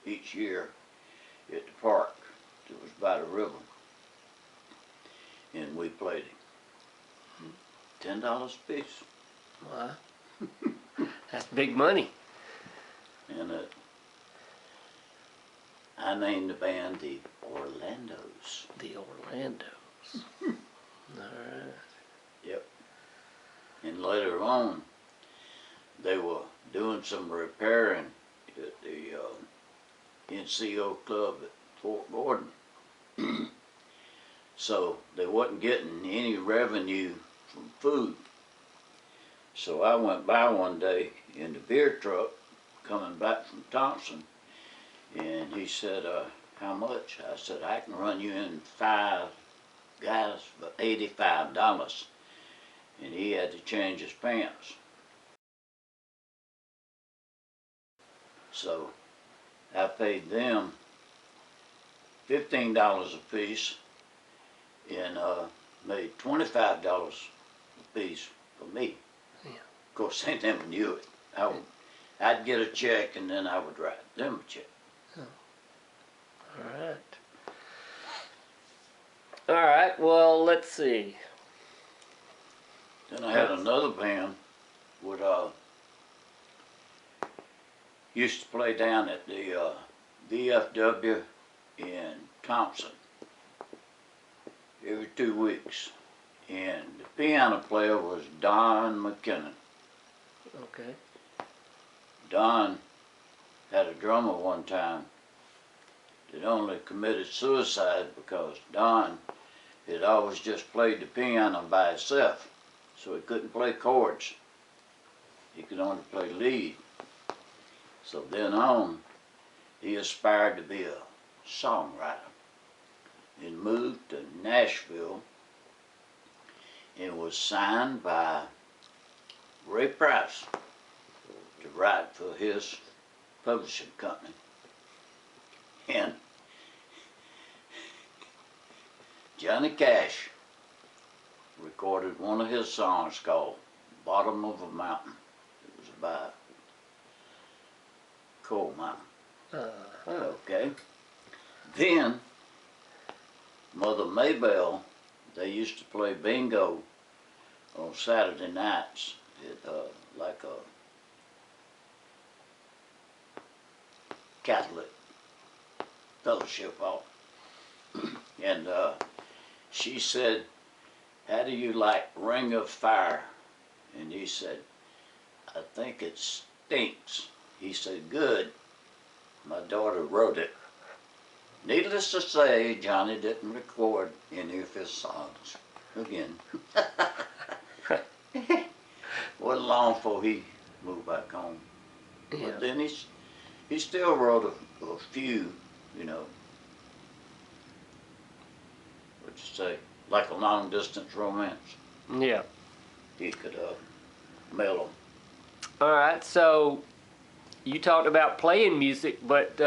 each year at the park that was by the river, and we played it. $10 a piece. Wow. That's big money. And I named the band the Orlandos. The Orlandos. Alright. Yep. And later on, they were doing some repairing at the NCO club at Fort Gordon. So they wasn't getting any revenue from food. So I went by one day in the beer truck coming back from Thompson, and he said, how much? I said, I can run you in 5 guys for $85. And he had to change his pants. So I paid them $15 a piece and made $25 a piece for me. Yeah. Of course, they never knew it. I'd get a check and then I would write them a check. Alright. Alright, well, let's see. Then I had another band with used to play down at the VFW in Thompson every 2 weeks, and the piano player was Don McKinnon. Okay. Don had a drummer one time that only committed suicide because Don had always just played the piano by himself, so he couldn't play chords. He could only play lead. So then on, he aspired to be a songwriter and moved to Nashville and was signed by Ray Price to write for his publishing company. And Johnny Cash recorded one of his songs called Bottom of a Mountain. It was about coal mountain. Okay. Then Mother Maybelle, they used to play bingo on Saturday nights at like a Catholic fellowship hall. And she said, "How do you like Ring of Fire?" And he said, "I think it stinks." He said, "Good. My daughter wrote it." Needless to say, Johnny didn't record any of his songs again. Wasn't long before he moved back home. Yeah. But then he still wrote a few, you know, what you say, like a long distance romance. Yeah. He could mail them. All right. So you talked about playing music, but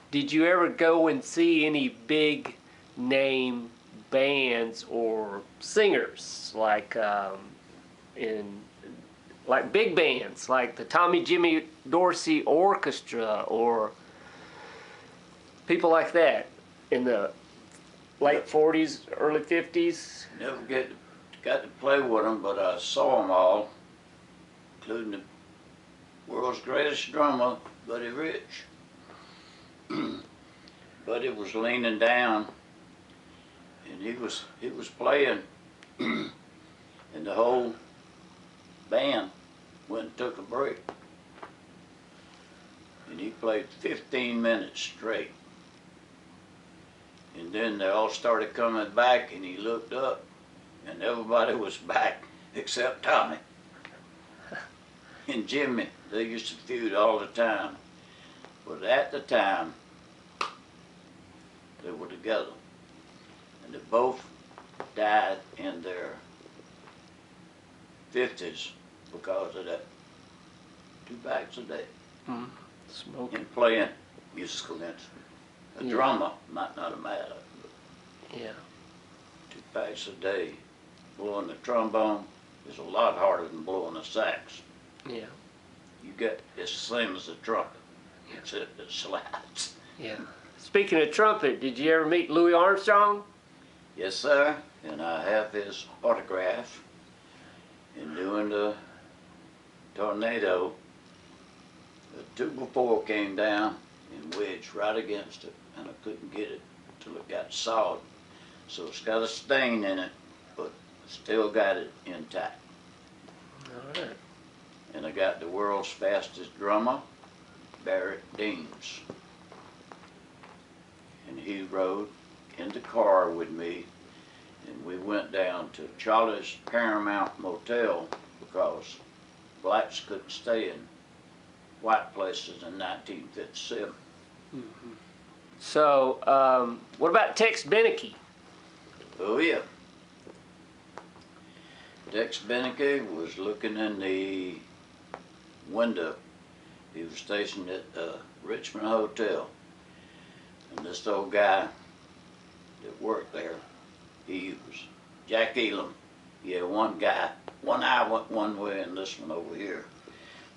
did you ever go and see any big name bands or singers like like big bands like the Tommy Jimmy Dorsey Orchestra or people like that in the late 40s, early 50s? Never got to play with them, but I saw them all, including the world's greatest drummer, Buddy Rich. Buddy was leaning down, and he was playing, and the whole band went and took a break. And he played 15 minutes straight. And then they all started coming back, and he looked up, and everybody was back except Tommy. And Jimmy, they used to feud all the time. But at the time, they were together. And they both died in their 50s because of that 2 packs a day. Smoking. And playing musical instruments. A drummer might not have mattered, but Yeah. 2 packs a day. Blowing the trombone is a lot harder than blowing a sax. Yeah. You get, it's the same as a trumpet. It slides. Yeah. Speaking of trumpet, did you ever meet Louis Armstrong? Yes, sir. And I have his autograph. And during the tornado, the 2x4 came down and wedged right against it, and I couldn't get it till it got sawed. So it's got a stain in it, but still got it intact. All right. And I got the world's fastest drummer, Barrett Deans. And he rode in the car with me, and we went down to Charlie's Paramount Motel because blacks couldn't stay in white places in 1957. So, what about Tex Beneke? Oh yeah. Tex Beneke was looking in the window. He was stationed at the Richmond Hotel. And this old guy that worked there, he was Jack Elam. He had one eye went one way and this one over here.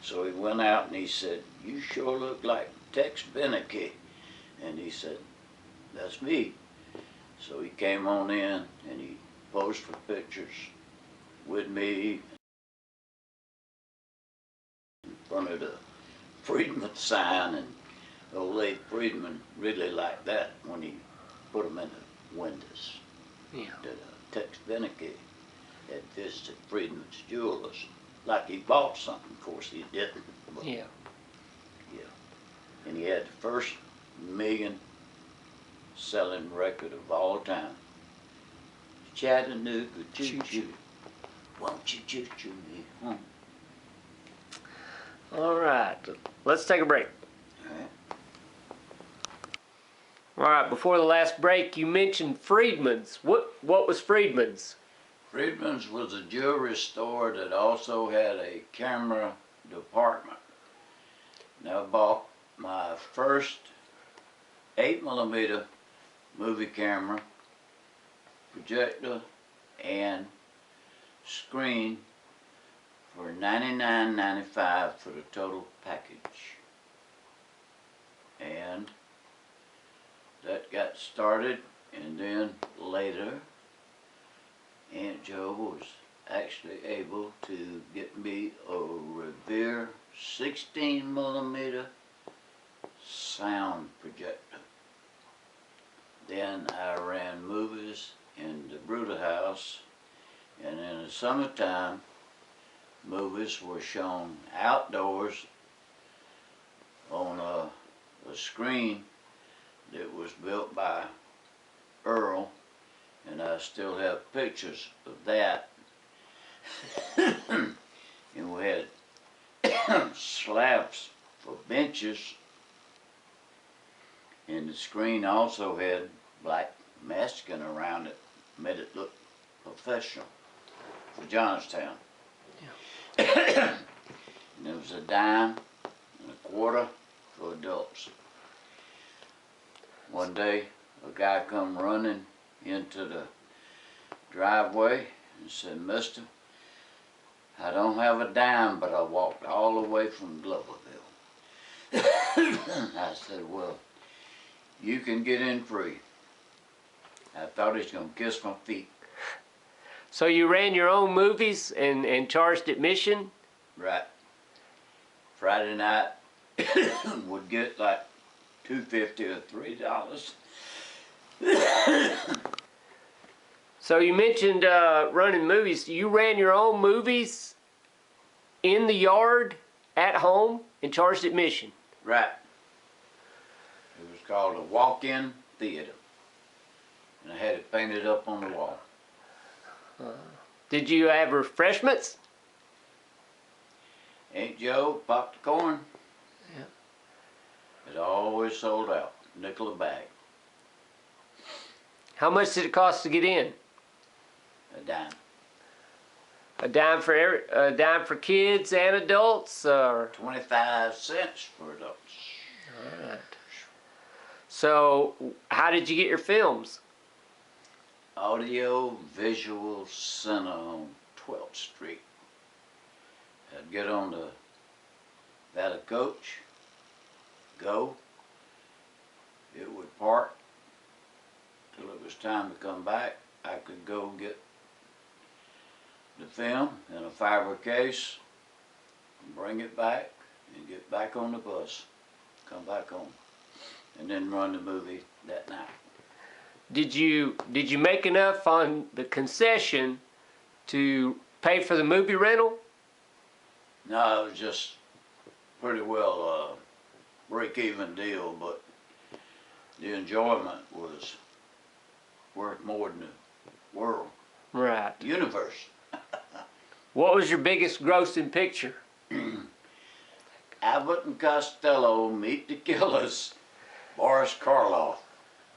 So he went out and he said, "You sure look like Tex Beneke." And he said, "That's me." So he came on in and he posed for pictures with me in front of the Freedman sign, and old lady Freedman really liked that when he put them in the windows. Yeah. That Tex Beneke had visited Freedman's jewelers. Like he bought something, of course he didn't. But Yeah. yeah. And he had the first million selling record of all time. Chattanooga choo-choo, won't you choo-choo me home? All right. Let's take a break. All right. All right, before the last break, you mentioned Friedman's. What was Friedman's? Friedman's was a jewelry store that also had a camera department. Now I bought my first 8mm movie camera, projector, and screen for $99.95 for the total package. And that got started, and then later Aunt Joe was actually able to get me a Revere 16mm sound projector. Then I ran movies in the Bruder house, and in the summertime movies were shown outdoors on a screen that was built by Earl, and I still have pictures of that. And we had slabs for benches, and the screen also had black masking around it, made it look professional for Johnstown. Yeah. And there was a dime and a quarter for adults. One day, a guy come running into the driveway and said, "Mister, I don't have a dime, but I walked all the way from Gloverville." I said, "Well, you can get in free." I thought he was going to kiss my feet. So you ran your own movies and charged admission? Right. Friday night would get like $2.50 or $3. So you mentioned running movies. You ran your own movies in the yard, at home, and charged admission? Right. It was called a walk-in theater, and I had it painted up on the wall. Did you have refreshments? Aunt Joe popped the corn. Yeah. It always sold out, nickel a bag. How much did it cost to get in? A dime. A dime for kids and adults, or 25 cents for adults. all right. So, how did you get your films? Audio Visual Center on 12th Street. I'd get on the Valley Coach, go. It would park till it was time to come back. I could go get the film in a fiber case, and bring it back, and get back on the bus, come back home, and then run the movie that night. Did you make enough on the concession to pay for the movie rental? No, it was just pretty well a break-even deal, but the enjoyment was worth more than the world, Right. universe. What was your biggest grossing picture? Abbott and Costello Meet the Killers, Boris Karloff.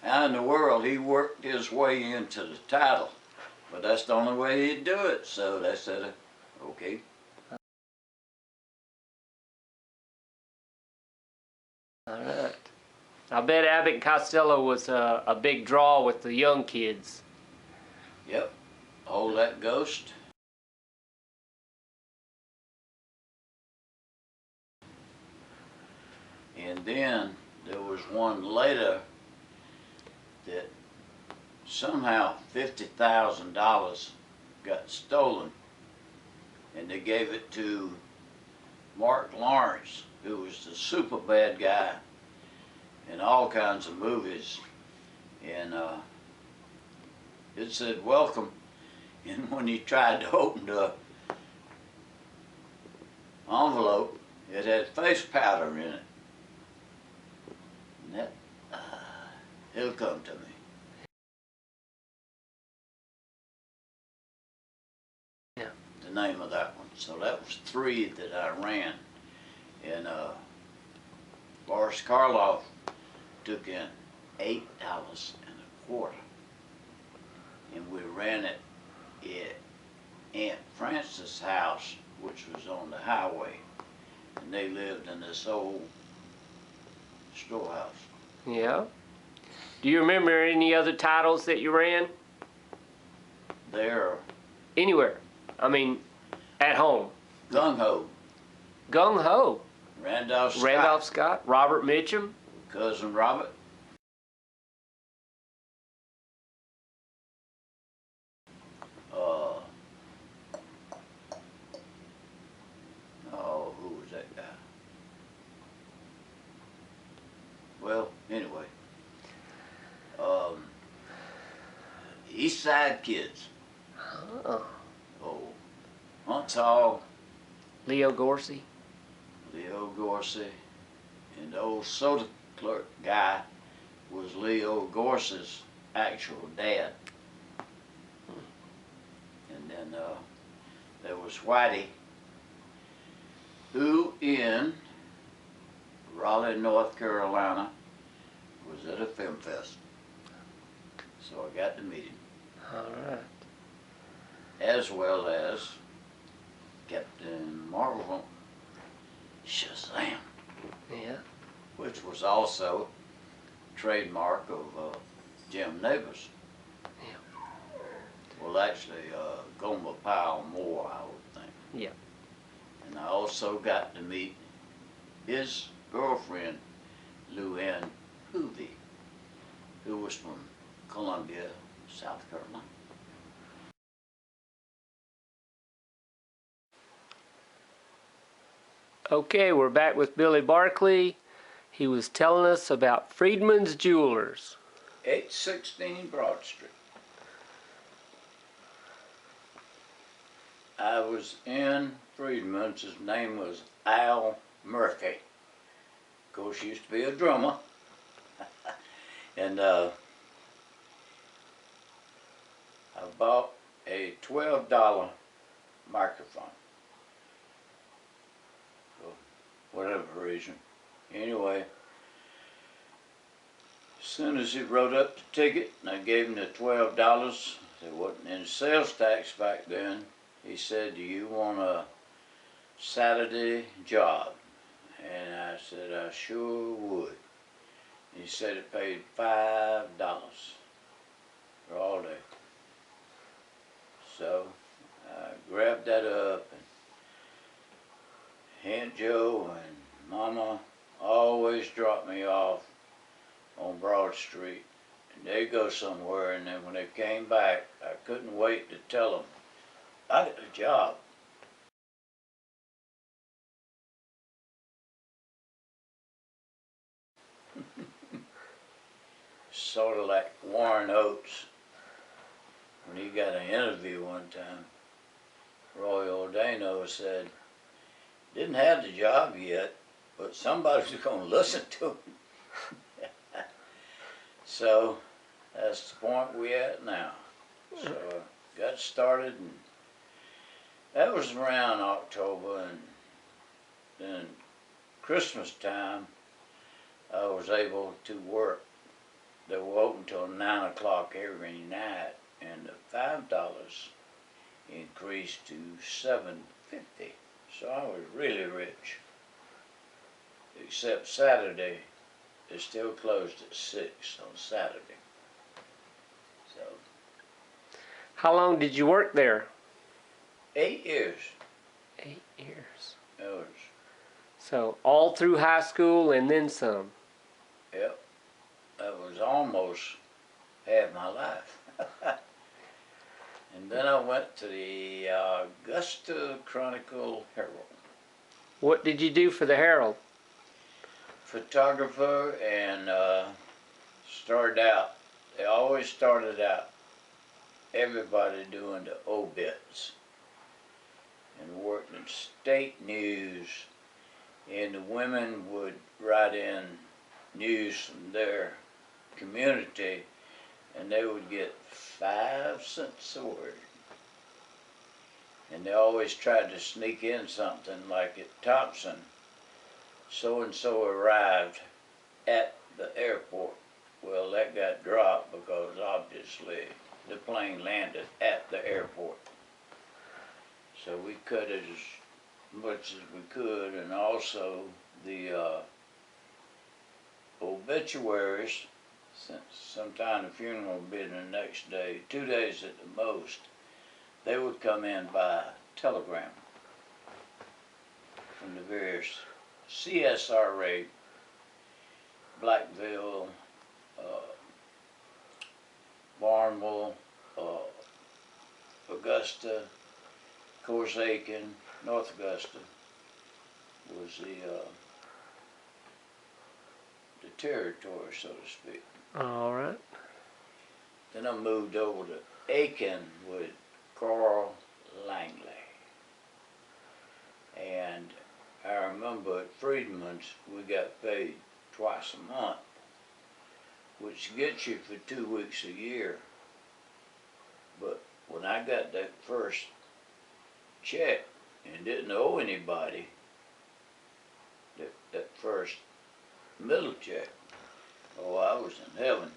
How in the world he worked his way into the title, but that's the only way he'd do it, so they said, okay. All right. I bet Abbott and Costello was a big draw with the young kids. Yep, Hold That Ghost. And then there was one later that somehow $50,000 got stolen, and they gave it to Mark Lawrence, who was the super bad guy in all kinds of movies, and it said welcome, and when he tried to open the envelope, it had face powder in it, and that it'll come to me. Yeah. The name of that one. So that was 3 that I ran, and Boris Karloff took in $8.25. And we rented it Aunt Frances' house, which was on the highway. And they lived in this old storehouse. Yeah. Do you remember any other titles that you ran? There, Anywhere. I mean, at home. Gung Ho, Gung Ho. Randolph Scott, Randolph Scott. Robert Mitchum. Cousin Robert. Oh, who was that guy? Well, anyway, East Side Kids. Oh. Oh, Hunt's Hall, Leo Gorsey. Leo Gorsey, and the old soda clerk guy was Leo Gorsey's actual dad. And then there was Whitey, who in Raleigh, North Carolina, was at a film fest. So I got to meet him. All right. As well as Captain Marvel Shazam, Yeah. which was also trademark of Jim Neighbors. Yeah. Well, actually, Gomer Powell Moore, I would think. Yeah. And I also got to meet his girlfriend, Lou Ann Hoovey, who was from Columbia, South Carolina. Okay, we're back with Billy Barkley. He was telling us about Friedman's Jewelers. 816 Broad Street. I was in Friedman's. His name was Al Murphy. Of course, he used to be a drummer. And I bought a $12 microphone. For whatever reason. Anyway, as soon as he wrote up the ticket and I gave him the $12, there wasn't any sales tax back then. He said, "Do you want a Saturday job?" And I said, "I sure would." He said it paid $5 for all day. So I grabbed that up, and Aunt Joe and Mama always dropped me off on Broad Street. And they'd go somewhere, and then when they came back, I couldn't wait to tell them, "I got a job." Sort of like Warren Oates, when he got an interview one time. Roy Ordano said, "Didn't have the job yet, but somebody's going to listen to him." So that's the point we're at now. So I got started, and that was around October, and then Christmas time I was able to work. They were open till 9 o'clock every night, and the $5 increased to $7.50. So I was really rich. Except Saturday, they still closed at 6 on Saturday. So How long did you work there? 8 years. 8 years. That was, So all through high school and then some. yep, that was almost half my life. And then I went to the Augusta Chronicle Herald. What did you do for the Herald? Photographer, and started out, they always started out everybody doing the obits, and worked in state news, and the women would write in news from their community, and they would get 5 cents a word. And they always tried to sneak in something like at Thompson, so and so arrived at the airport, Well, that got dropped because obviously the plane landed at the airport. So we cut it as much as we could, and also the obituaries, since sometime the funeral would be the next day, 2 days at the most, they would come in by telegram from the various CSRA, Blackville, Barnwell, Augusta, Corsican, North Augusta was the territory, so to speak. All right. Then I moved over to Aiken with Carl Langley. And I remember at Friedman's we got paid twice a month, which gets you for 2 weeks a year. But when I got that first check and didn't owe anybody, that first middle check, oh, I was in heaven,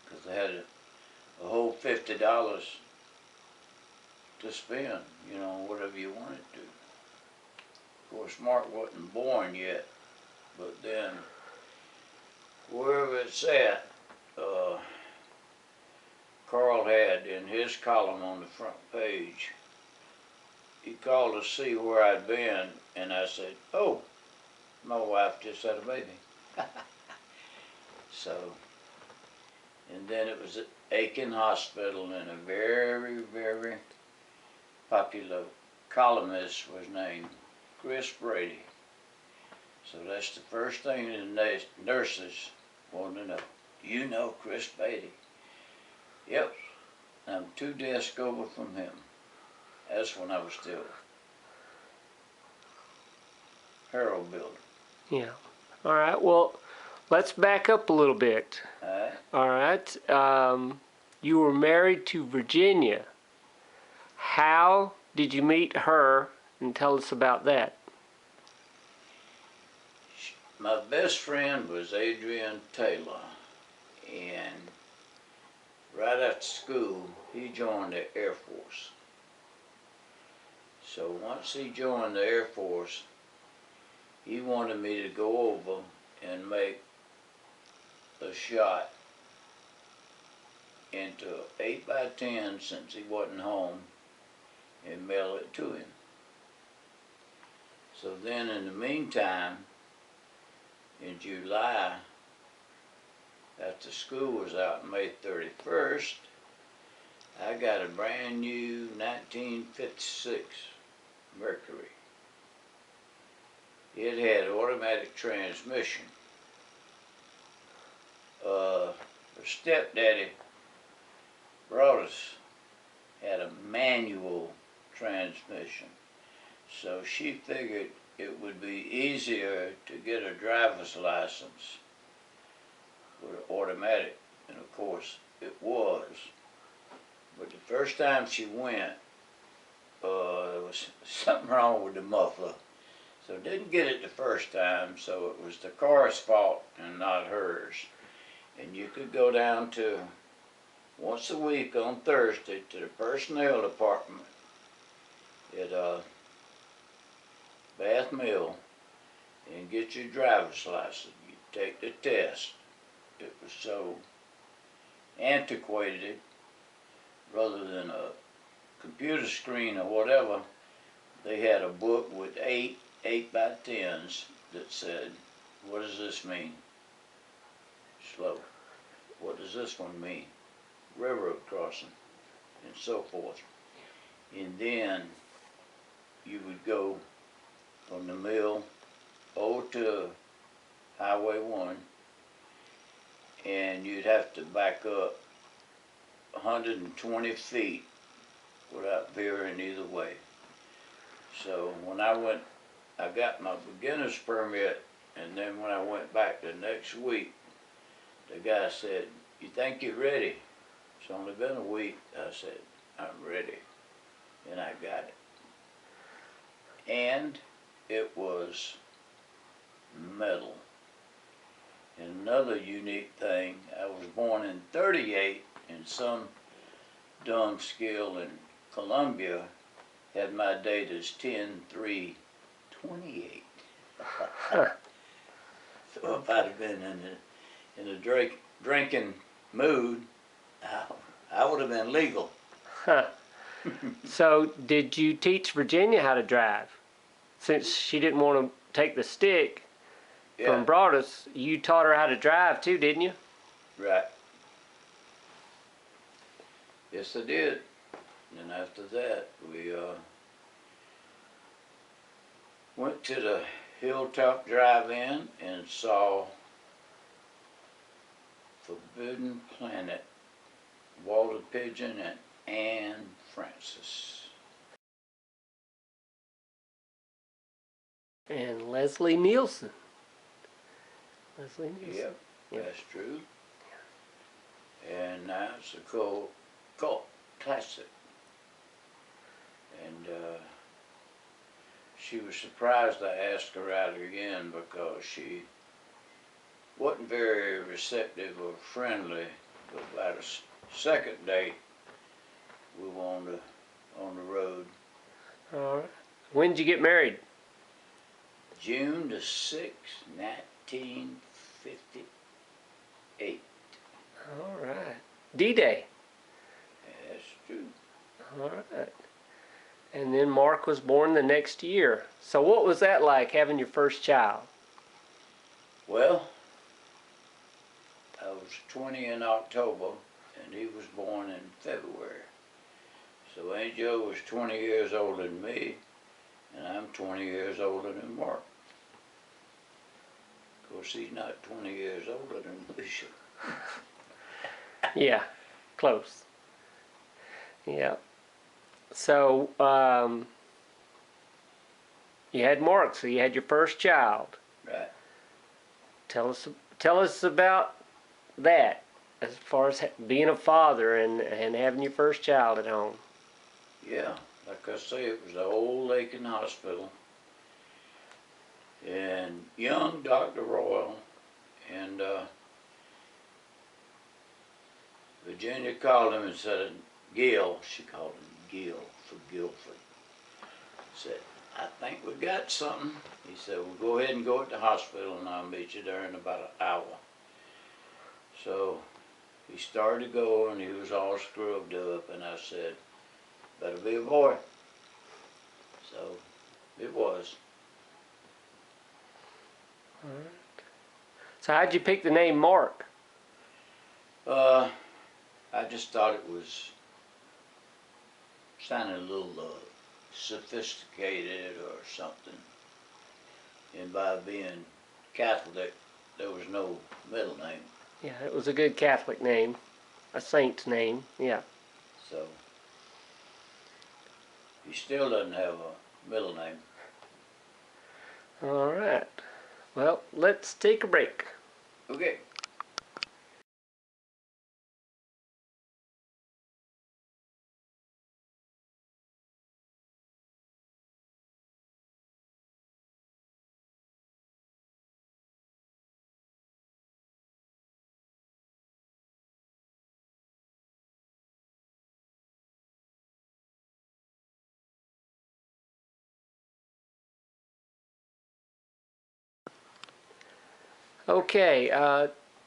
because I had a whole $50 to spend, you know, whatever you wanted to. Of course, Mark wasn't born yet, but then wherever it's at, Carl had in his column on the front page, he called to see where I'd been, and I said, oh, my wife just had a baby. So, and then it was at Aiken Hospital, and a very, very popular columnist was named Chris Brady. So that's the first thing the nurses wanted to know. Do you know Chris Brady? Yep, I'm 2 desks over from him. That's when I was still Harold Builder. Yeah. All right. Well, let's back up a little bit. All right. All right. You were married to Virginia. How did you meet her? And tell us about that. My best friend was Adrian Taylor, and right after school, he joined the Air Force. So once he joined the Air Force, he wanted me to go over and make a shot into 8x10 since he wasn't home and mail it to him. So then in the meantime, in July, after school was out May 31st, I got a brand new 1956 Mercury. It had automatic transmission. Her stepdaddy brought us, had a manual transmission. So she figured it would be easier to get a driver's license with an automatic, and of course it was. But the first time she went, there was something wrong with the muffler. So didn't get it the first time, so it was the car's fault and not hers. And you could go down to, once a week on Thursday, to the personnel department at Bath Mill and get your driver's license. You take the test. It was so antiquated, rather than a computer screen or whatever, they had a book with 8x10s that said, what does this mean? Slow. What does this one mean? Railroad crossing, and so forth. And then you would go from the mill over to Highway 1, and you'd have to back up 120 feet without veering either way. So when I went, I got my beginner's permit, and then when I went back the next week, the guy said, you think you're ready? It's only been a week. I said, I'm ready. And I got it. And it was metal. And another unique thing, I was born in '38, and some dumb skill in Columbia had my date as 10/3/28. Huh. So if I'd have been in a drinking mood, I would have been legal. Huh. So did you teach Virginia how to drive? Since she didn't want to take the stick from Yeah, Broadus, you taught her how to drive too, didn't you? right. Yes, I did. And after that, we went to the Hilltop Drive-In and saw Forbidden Planet, Walter Pigeon and Anne Francis. And Leslie Nielsen. Leslie Nielsen. Yep, Yep. that's true. And now it's a cult classic. And she was surprised I asked her out again because she wasn't very receptive or friendly. But about a second date, we were on the road. All right. When did you get married? June the 6th, 1958. All right. D-Day. That's true. All right. And then Mark was born the next year. So what was that like, having your first child? Well, I was 20 in October, and he was born in February. So Aunt Joe was 20 years older than me, and I'm 20 years older than Mark. Of course, he's not 20 years older than Bishop. Yeah, close. Yeah. So, you had Mark, so you had your first child. Right. Tell us about that, as far as being a father and having your first child at home. Yeah, like I say, it was the old Lakin Hospital. And young Dr. Royal and Virginia called him and said, Gil, she called him Gil for Guilford. Said, I think we got something. He said, well, go ahead and go to the hospital and I'll meet you there in about an hour. So he started to go and he was all scrubbed up, and I said, better be a boy. So it was. All right. So how'd you pick the name Mark? I just thought it was sounded a little sophisticated or something. And by being Catholic, there was no middle name. Yeah, it was a good Catholic name, a saint's name. Yeah. So he still doesn't have a middle name. All right. Well, let's take a break. Okay. Okay,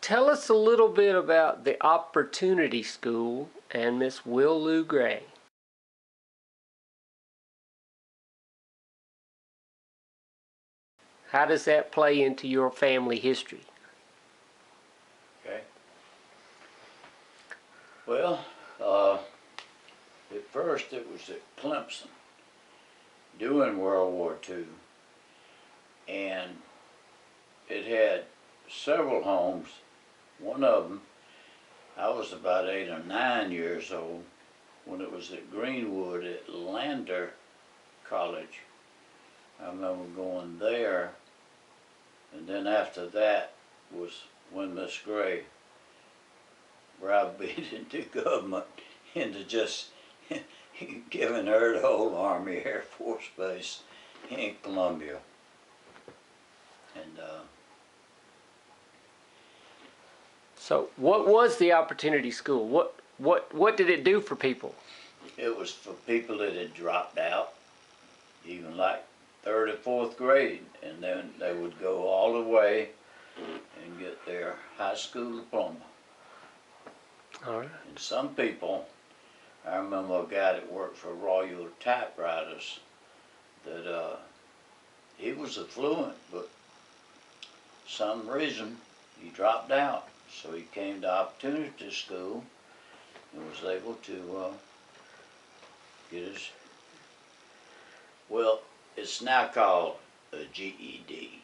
tell us a little bit about the Opportunity School and Miss Will Lou Gray. How does that play into your family history? Okay. Well, at first it was at Clemson during World War II, and it had several homes. One of them, I was about 8 or 9 years old when it was at Greenwood at Lander College. I remember going there, and then after that was when Miss Gray browbeated the government into just giving her the whole Army Air Force Base in Columbia. And So what was the Opportunity School? What did it do for people? It was for people that had dropped out, even like third or fourth grade, and then they would go all the way and get their high school diploma. All right. And some people, I remember a guy that worked for Royal Typewriters, that he was affluent, but some reason he dropped out. So he came to Opportunity School and was able to get his, well, it's now called a GED.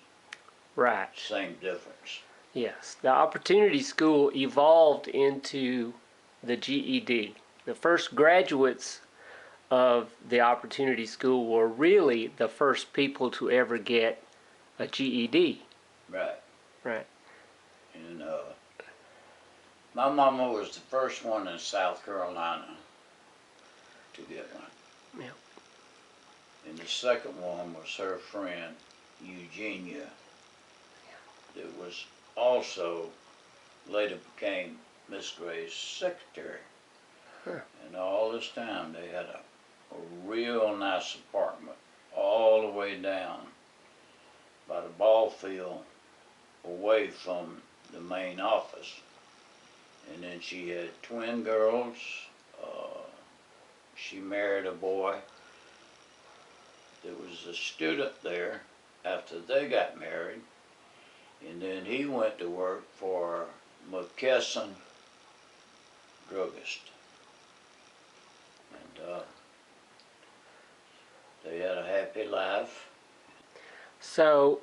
Right. Same difference. Yes. The Opportunity School evolved into the GED. The first graduates of the Opportunity School were really the first people to ever get a GED. Right. Right. And my mama was the first one in South Carolina to get one. Yeah. And the second one was her friend, Eugenia, that was also later became Miss Gray's secretary. Huh. And all this time they had a real nice apartment all the way down by the ball field away from the main office. And then she had twin girls. She married a boy that was a student there after they got married. And then he went to work for McKesson druggist. And they had a happy life. So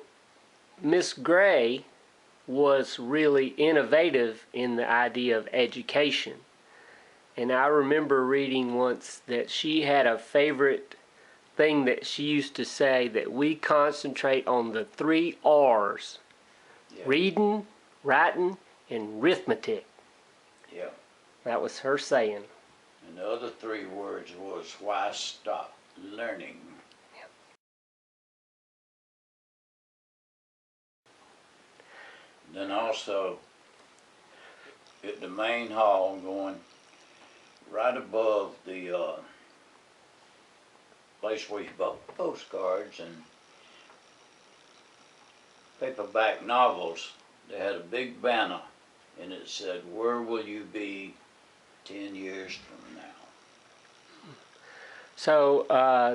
Miss Gray was really innovative in the idea of education. And I remember reading once that she had a favorite thing that she used to say, that we concentrate on the 3 R's. Yeah. Reading, writing, and arithmetic. Yeah. That was her saying. And the other 3 words was, why stop learning? Then also at the main hall, going right above the place where you bought postcards and paperback novels, they had a big banner and it said, where will you be 10 years from now? So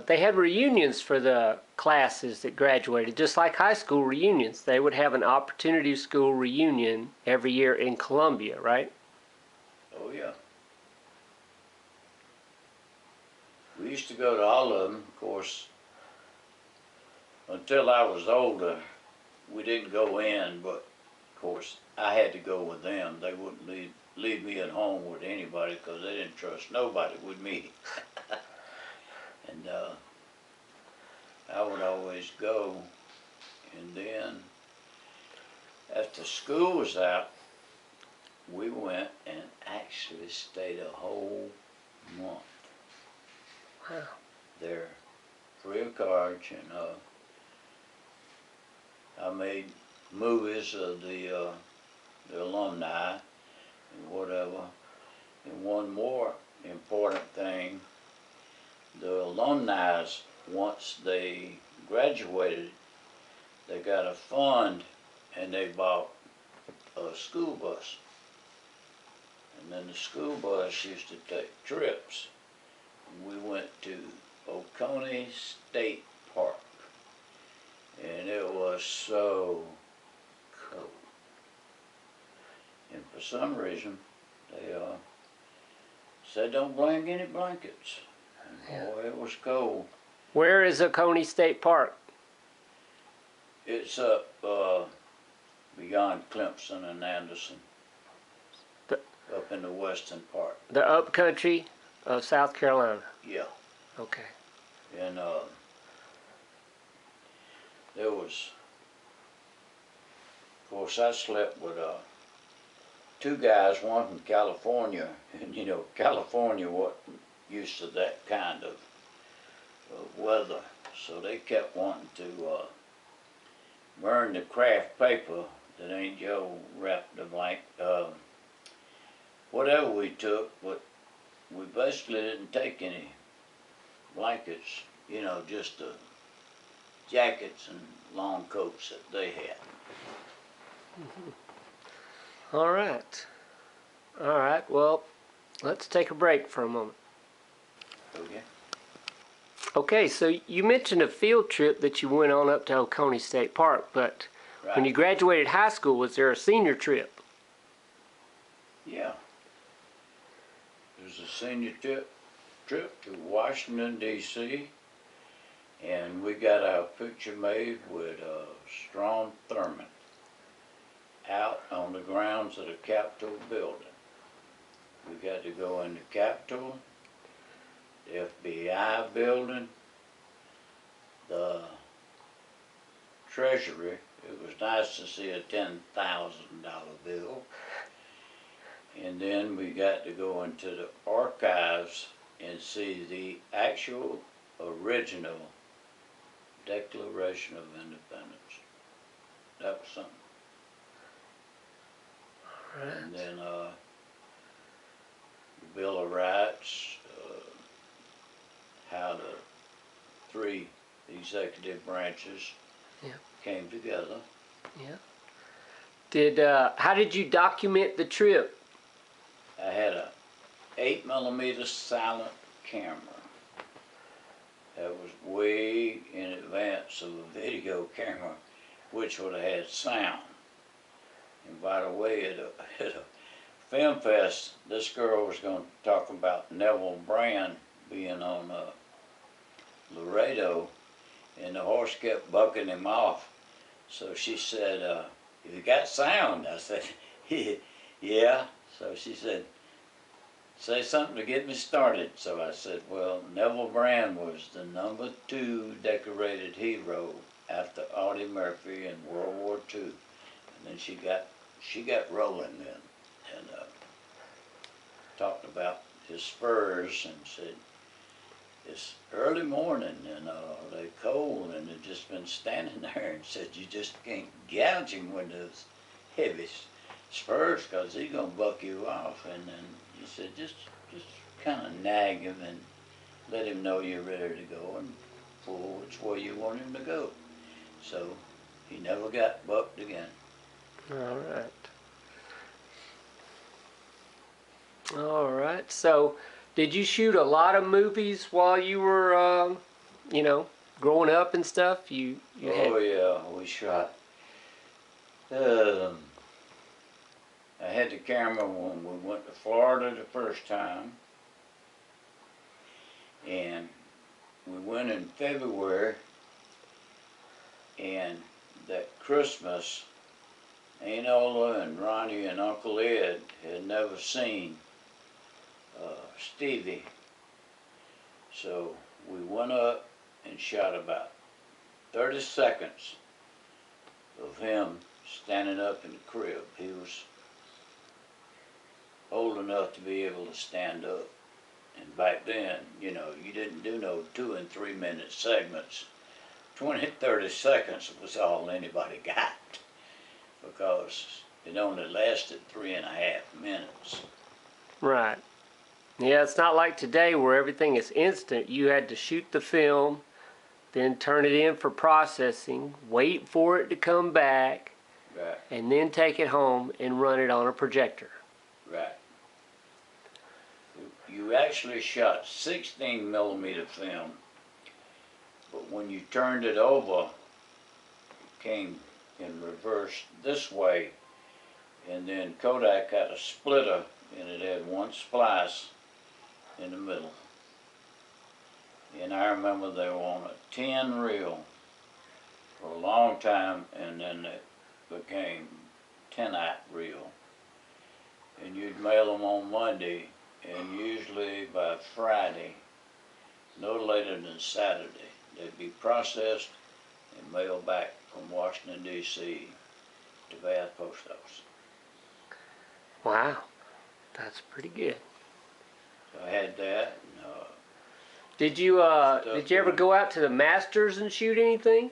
they had reunions for the classes that graduated, just like high school reunions. They would have an Opportunity School reunion every year in Columbia, right? Oh yeah. We used to go to all of them, of course. Until I was older, we didn't go in, but of course I had to go with them. They wouldn't leave me at home with anybody because they didn't trust nobody with me. And I would always go, and then after school was out, we went and actually stayed a whole month. Wow. There, free of charge, and I made movies of the alumni and whatever. And one more important thing, the alumni, once they graduated, they got a fund and they bought a school bus. And then the school bus used to take trips. We went to Oconee State Park, and it was so cold. And for some reason, they said don't bring any blankets. And boy, it was cold. Where is Oconee State Park? It's up beyond Clemson and Anderson, up in the western part. The upcountry of South Carolina. Yeah. Okay. And there was, of course, I slept with 2 guys, one from California, and you know, California wasn't used to that kind of weather, so they kept wanting to burn the craft paper that Aunt Joe wrapped the whatever we took, but we basically didn't take any blankets, you know, just the jackets and long coats that they had. All right. All right. Well, let's take a break for a moment. Okay. Okay, so you mentioned a field trip that you went on up to Oconee State Park, but Right. when you graduated high school, was there a senior trip? Yeah. It was a senior trip to Washington, D.C., and we got our picture made with Strom Thurmond out on the grounds of the Capitol building. We got to go in the Capitol, the FBI building, the Treasury. It was nice to see a $10,000 bill. And then we got to go into the archives and see the actual original Declaration of Independence. That was something. Right. And then the Bill of Rights, how the three executive branches came together. Yeah. How did you document the trip? I had a 8mm silent camera. That was way in advance of a video camera, which would have had sound. And by the way, at a film fest, this girl was going to talk about Neville Brand being on Laredo, and the horse kept bucking him off. So she said, "You got sound?" I said, "Yeah." So she said, "Say something to get me started." So I said, well, Neville Brand was the #2 decorated hero after Audie Murphy in World War II. And then she got rolling then, and talked about his spurs and said, it's early morning and they're cold, and they've just been standing there, and said you just can't gouge him with those heavy spurs because he's going to buck you off. And then you said just kind of nag him and let him know you're ready to go and pull which way you want him to go. So he never got bucked again. All right. All right. So, did you shoot a lot of movies while you were, growing up and stuff? Oh yeah, we shot. I had the camera when we went to Florida the first time, and we went in February, and that Christmas, Aunt Ola and Ronnie and Uncle Ed had never seen Stevie. So we went up and shot about 30 seconds of him standing up in the crib. He was old enough to be able to stand up. And back then, you didn't do no 2 and 3 minute segments. 20, 30 seconds was all anybody got, because it only lasted 3.5 minutes. Right. Yeah, it's not like today where everything is instant. You had to shoot the film, then turn it in for processing, wait for it to come back, Right. and then take it home and run it on a projector. Right. You actually shot 16mm film, but when you turned it over, it came in reverse this way, and then Kodak had a splitter, and it had one splice in the middle. And I remember they were on a 10 reel for a long time, and then it became 10-aught reel. And you'd mail them on Monday, and usually by Friday, no later than Saturday, they'd be processed and mailed back from Washington, D.C. to Bath Post Office. Wow, that's pretty good. So I had that. Did you ever go out to the Masters and shoot anything?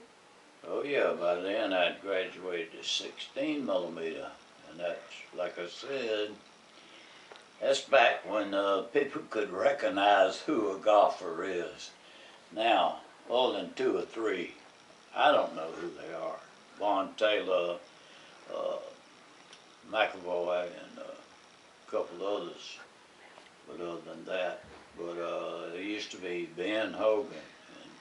Oh yeah, by then I'd graduated to 16mm, and that's, like I said, That's back when people could recognize who a golfer is. Now, more than two or three, I don't know who they are. Vaughn Taylor, uh, McAvoy, and a couple others. But other than that, there used to be Ben Hogan and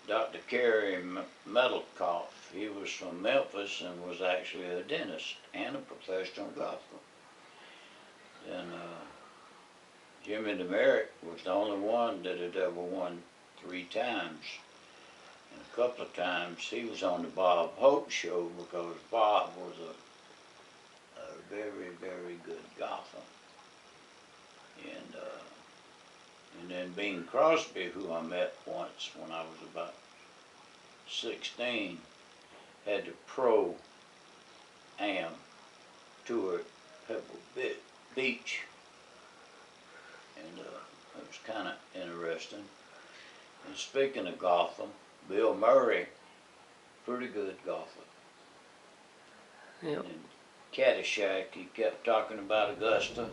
Dr. Kerry Metalcoff. He was from Memphis and was actually a dentist and a professional golfer. Then Jimmy DeMerick was the only one that had ever won 3 times. And a couple of times he was on the Bob Hope show because Bob was a very, very good golfer. And then Bing Crosby, who I met once when I was about 16, had the Pro-Am tour at Pebble Beach. And it was kind of interesting. And speaking of golfing, Bill Murray, pretty good golfer. Yep. And Caddyshack, he kept talking about Augusta.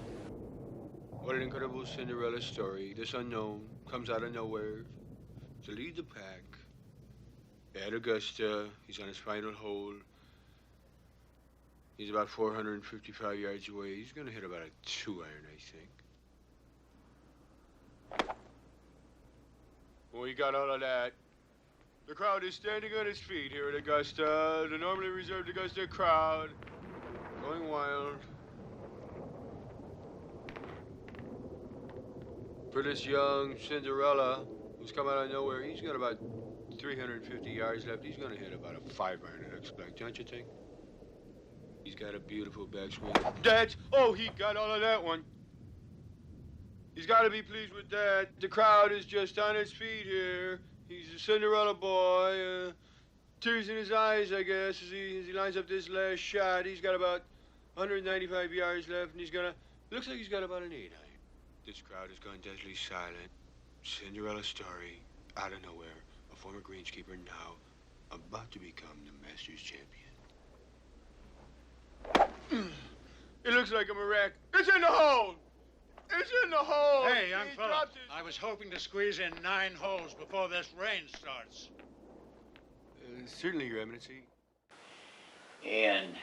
What an incredible Cinderella story. This unknown comes out of nowhere to lead the pack. At Augusta, he's on his final hole. He's about 455 yards away. He's going to hit about a 2-iron, I think. Well, he got all of that. The crowd is standing on its feet here at Augusta. The normally reserved Augusta crowd going wild. For this young Cinderella who's come out of nowhere, he's got about 350 yards left. He's going to hit about a 5-iron, it looks like, don't you think? He's got a beautiful backswing. Oh, he got all of that one. He's got to be pleased with that. The crowd is just on its feet here. He's a Cinderella boy. Tears in his eyes, I guess, as he lines up this last shot. He's got about 195 yards left, and looks like he's got about an 8-iron. This crowd has gone deadly silent. Cinderella story, out of nowhere. A former greenskeeper now about to become the Masters champion. It looks like a miracle. It's in the hole! It's in the hole! Hey, young fella, I was hoping to squeeze in 9 holes before this rain starts. Certainly, Your Eminency. And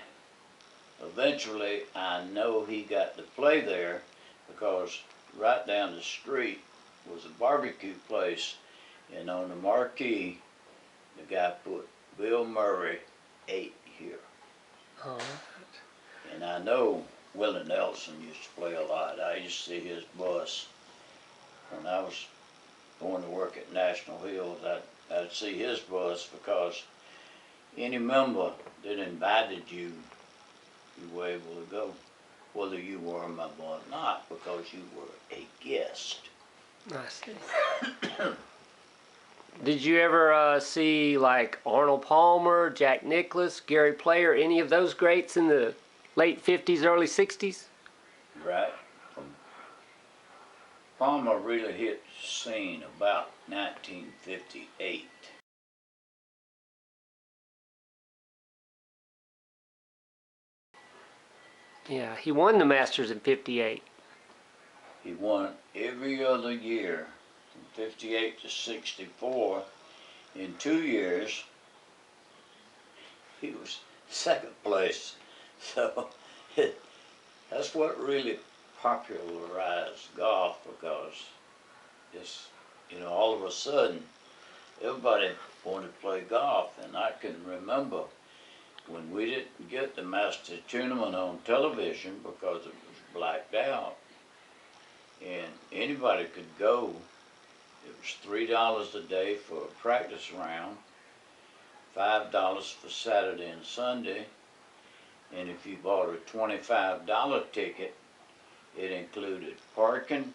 eventually, I know he got to play there because right down the street was a barbecue place, and on the marquee, the guy put Bill Murray 8 here. Oh. And I know Willie Nelson used to play a lot. I used to see his bus when I was going to work at National Hills. I'd see his bus because any member that invited you, you were able to go, whether you were a member or not, because you were a guest. I see. Did you ever see like Arnold Palmer, Jack Nicklaus, Gary Player, any of those greats in the late 50s, early 60s? Right. Palmer really hit the scene about 1958. Yeah, he won the Masters in 58. He won every other year, from 58 to 64. In 2 years, he was second place. So that's what really popularized golf, because it's, all of a sudden, everybody wanted to play golf. And I can remember when we didn't get the Masters Tournament on television because it was blacked out, and anybody could go. It was $3 a day for a practice round, $5 for Saturday and Sunday, and if you bought a $25 ticket, it included parking,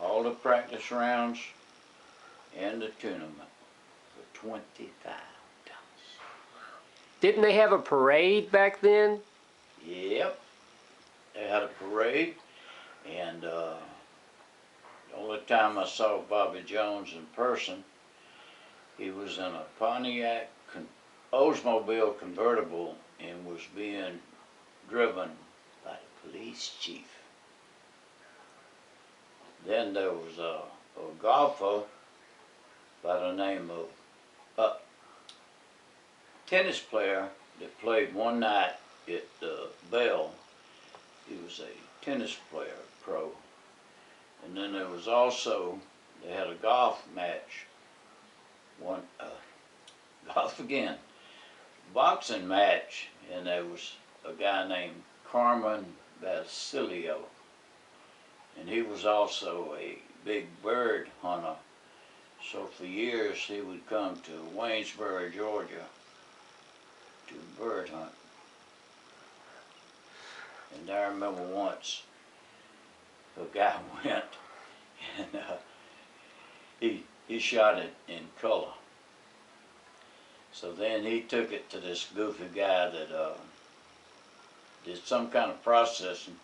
all the practice rounds, and the tournament for $25. Didn't they have a parade back then? Yep, they had a parade, and the only time I saw Bobby Jones in person, he was in a Pontiac Oldsmobile convertible and was being driven by police chief. Then there was a golfer by the name of tennis player that played one night at the Bell. He was a tennis player, pro. And then there was also, they had a golf match, golf again, boxing match, and there was a guy named Carmen Basilio. And he was also a big bird hunter. So for years he would come to Waynesboro, Georgia to bird hunt. And I remember once a guy went and he shot it in color. So then he took it to this goofy guy that did some kind of processing,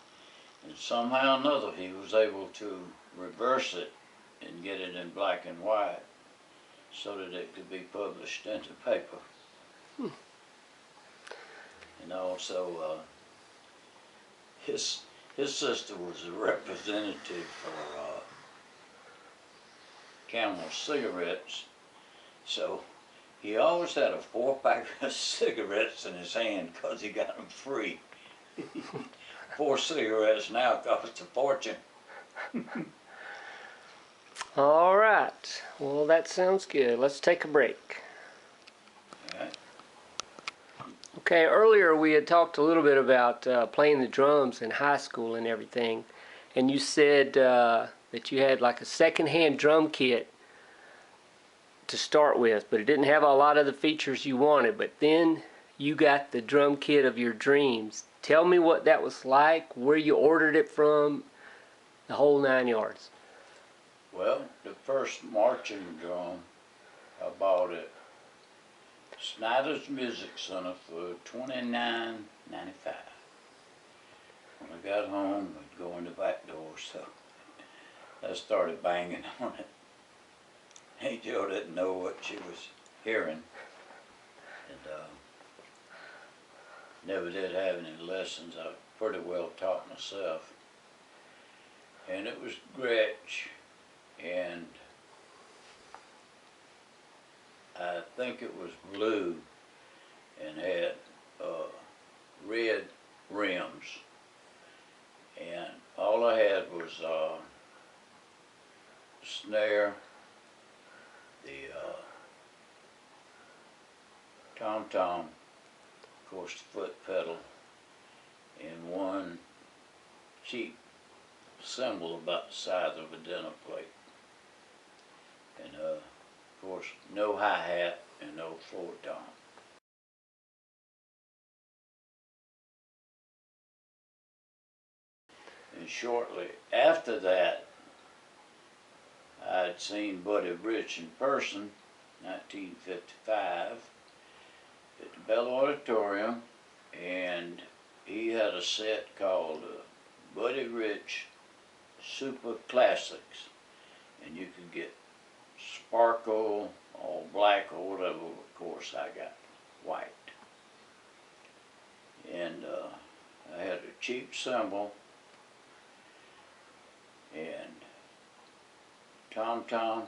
and somehow or another he was able to reverse it and get it in black and white so that it could be published in the paper. And also his sister was a representative for Camel cigarettes, so he always had a 4-pack of cigarettes in his hand because he got them free. 4 cigarettes now cost a fortune. All right. Well, that sounds good. Let's take a break. All right. Okay, earlier we had talked a little bit about playing the drums in high school and everything, and you said that you had like a second-hand drum kit to start with, but it didn't have a lot of the features you wanted, but then you got the drum kit of your dreams. Tell me what that was like, where you ordered it from, the whole 9 yards. Well, the first marching drum I bought at Snyder's Music Center for $29.95. When I got home, I'd go in the back door, so I started banging on it. Angel didn't know what she was hearing, and never did have any lessons. I pretty well taught myself. And it was Gretsch, and I think it was blue and had red rims. And all I had was snare, the tom-tom, of course the foot pedal, and one cheap cymbal about the size of a dinner plate. And of course no hi-hat and no floor tom. And shortly after that, I'd seen Buddy Rich in person, 1955, at the Bell Auditorium, and he had a set called Buddy Rich Super Classics, and you could get sparkle or black or whatever. Of course I got white. And I had a cheap cymbal and tom-tom,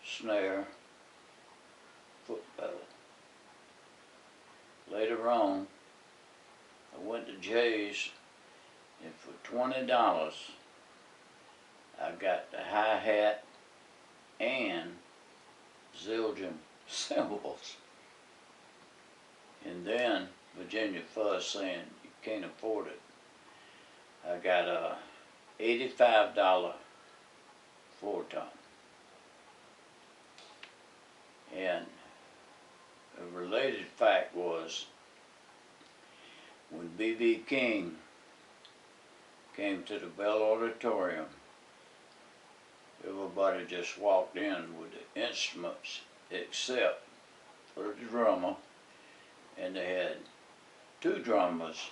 snare, foot pedal. Later on, I went to Jay's, and for $20, I got the hi-hat and Zildjian cymbals. And then Virginia Fuzz saying you can't afford it, I got a $85 floor tom. And a related fact was, when B.B. King came to the Bell Auditorium, everybody just walked in with the instruments except for the drummer, and they had 2 drummers,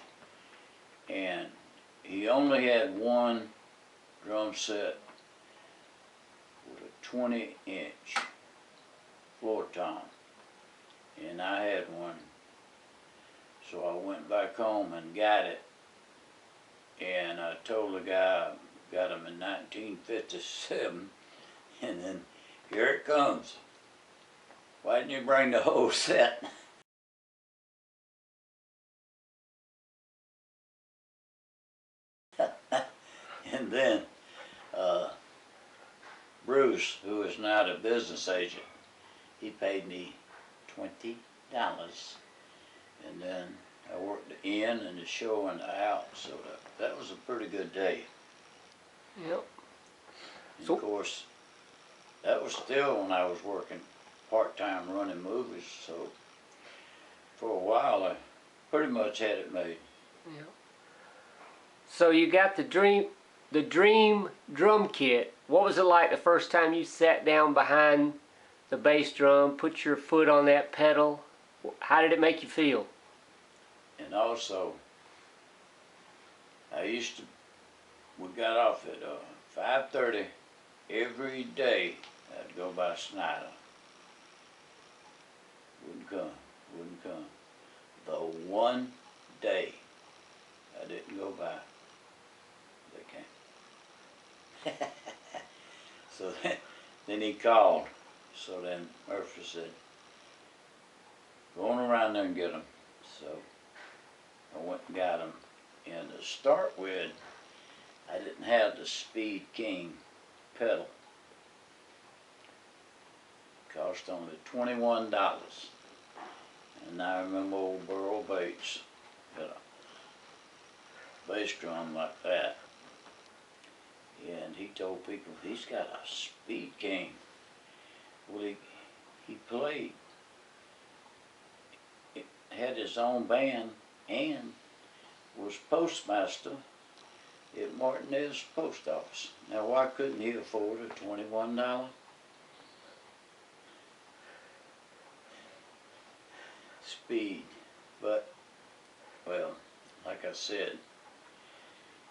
and he only had one drum set with a 20-inch floor tom, and I had one. So I went back home and got it, and I told the guy I got them in 1957, and then here it comes. Why didn't you bring the whole set? And then Bruce, who is now the business agent, he paid me $20, and then I worked the in and the show and the out, so that was a pretty good day. Yep. And So, of course, that was still when I was working part-time running movies, so for a while I pretty much had it made. yeah. So you got the dream drum kit. What was it like the first time you sat down behind the bass drum, put your foot on that pedal? How did it make you feel? And also, we got off at 5:30 every day. I'd go by Snyder. Wouldn't come. The one day I didn't go by, they came. So then he called. So then Murphy said, go on around there and get them. So I went and got them. And to start with, I didn't have the Speed King pedal. It cost only $21. And I remember old Burl Bates had a bass drum like that. And he told people he's got a Speed King. Well, he played, had his own band, and was postmaster at Martinez Post Office. Now, why couldn't he afford a $21 Speed? But, well, like I said,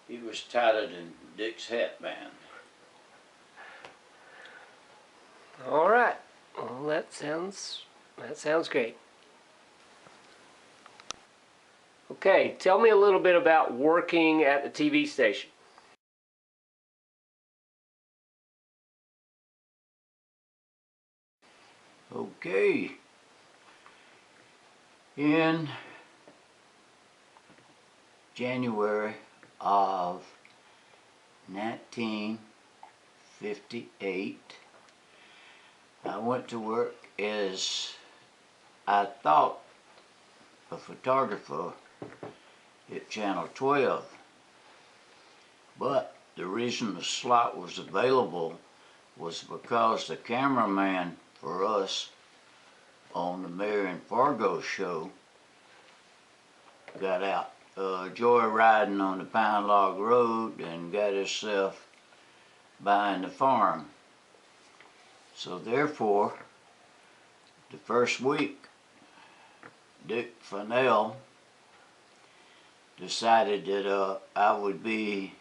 he was tighter than Dick's Hat Band. All right. Well, that sounds great. Okay, tell me a little bit about working at the TV station. Okay. In January of 1958, I went to work as, I thought, a photographer at Channel 12. But the reason the slot was available was because the cameraman for us on the Marion Fargo show got out joyriding on the Pine Log Road and got himself buying the farm. So therefore, the first week, Dick Fennell decided that I would be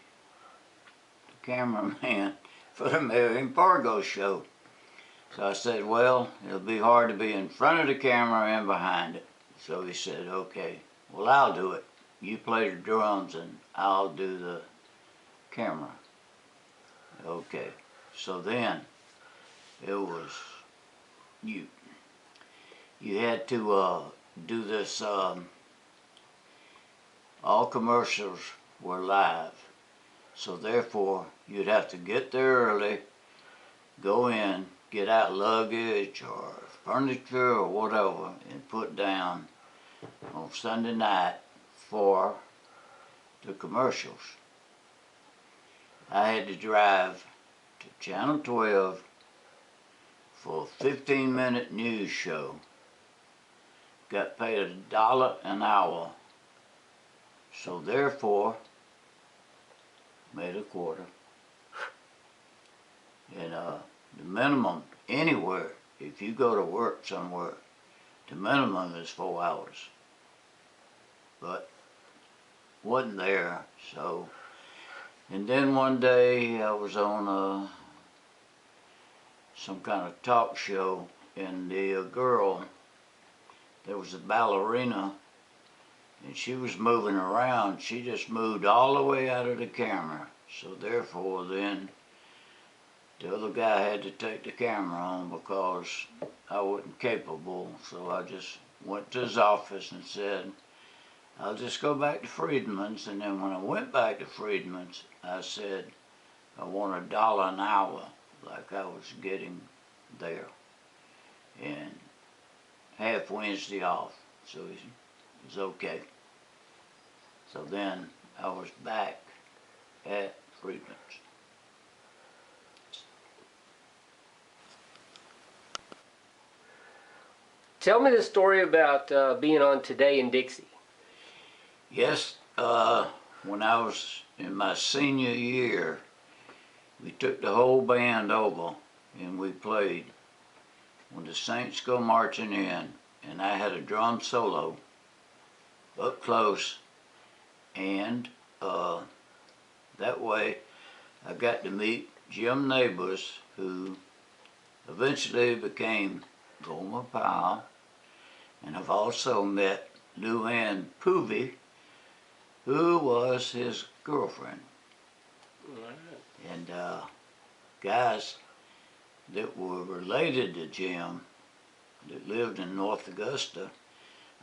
the cameraman for the Marion Fargo show. So I said, well, it'll be hard to be in front of the camera and behind it. So he said, okay, well, I'll do it. You play the drums and I'll do the camera. Okay, so then it was, you had to do this, all commercials were live. So therefore, you'd have to get there early, go in, get out luggage or furniture or whatever, and put down on Sunday night for the commercials. I had to drive to Channel 12 for a 15-minute news show. Got paid $1 an hour. So therefore, made a quarter. And the minimum anywhere, if you go to work somewhere, the minimum is 4 hours. But wasn't there, so. And then one day I was on some kind of talk show, and the girl, there was a ballerina and she was moving around. She just moved all the way out of the camera. So therefore then the other guy had to take the camera on because I wasn't capable. So I just went to his office and said, I'll just go back to Friedman's. And then when I went back to Friedman's, I said, I want $1 an hour like I was getting there. And half Wednesday off. So it was okay. So then I was back at Friedman's. Tell me the story about being on Today in Dixie. Yes, when I was in my senior year, we took the whole band over and we played When the Saints Go Marching In, and I had a drum solo up close, and that way I got to meet Jim Neighbors, who eventually became Gomer Pyle, and I've also met Lou Ann Poovey, who was his girlfriend. And guys that were related to Jim that lived in North Augusta,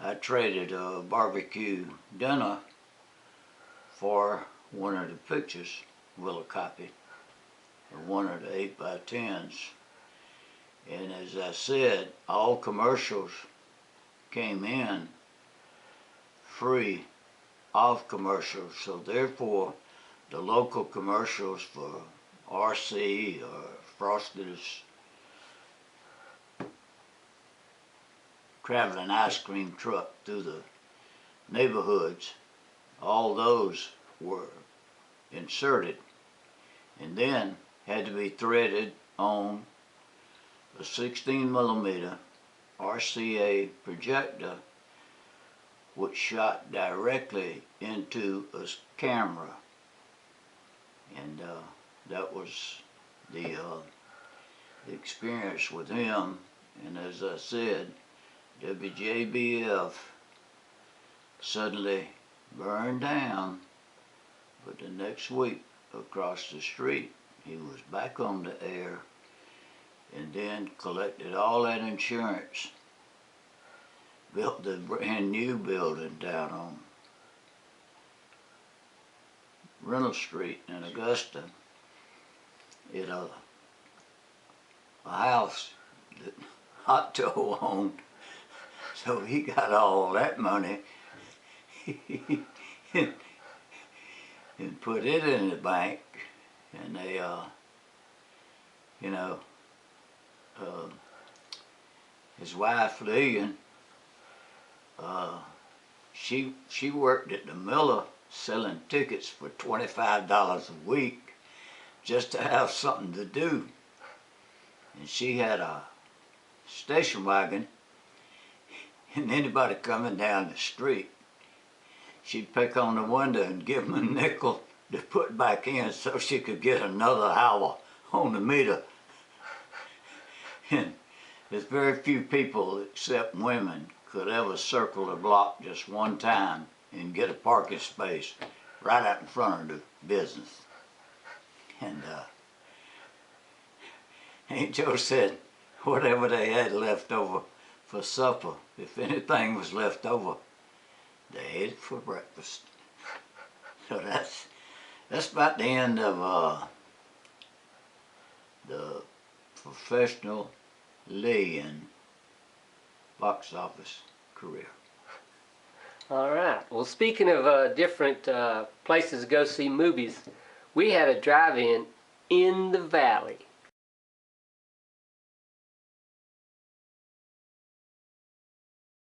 I traded a barbecue dinner for one of the pictures, well, a copy of one of the 8x10s. And as I said, all commercials came in free of commercials, so therefore the local commercials for RC or Frosted traveling ice cream truck through the neighborhoods, all those were inserted and then had to be threaded on a 16mm RCA projector, which shot directly into a camera. And that was the experience with him. And as I said, WJBF suddenly burned down, but the next week across the street he was back on the air, and then collected all that insurance, built the brand new building down on Reynolds Street in Augusta. It a house that Otto owned, so he got all that money and put it in the bank, and they you know, his wife Lillian, she worked at the Miller selling tickets for $25 a week just to have something to do. And she had a station wagon, and anybody coming down the street, she'd pick on the window and give them a nickel to put back in so she could get another hour on the meter. And there's very few people except women could ever circle the block just one time and get a parking space right out in front of the business. And Aunt Joe said whatever they had left over for supper, if anything was left over, they ate it for breakfast. So that's about the end of the professional Lillian box office career. All right. Well, speaking of different places to go see movies, we had a drive-in in the valley.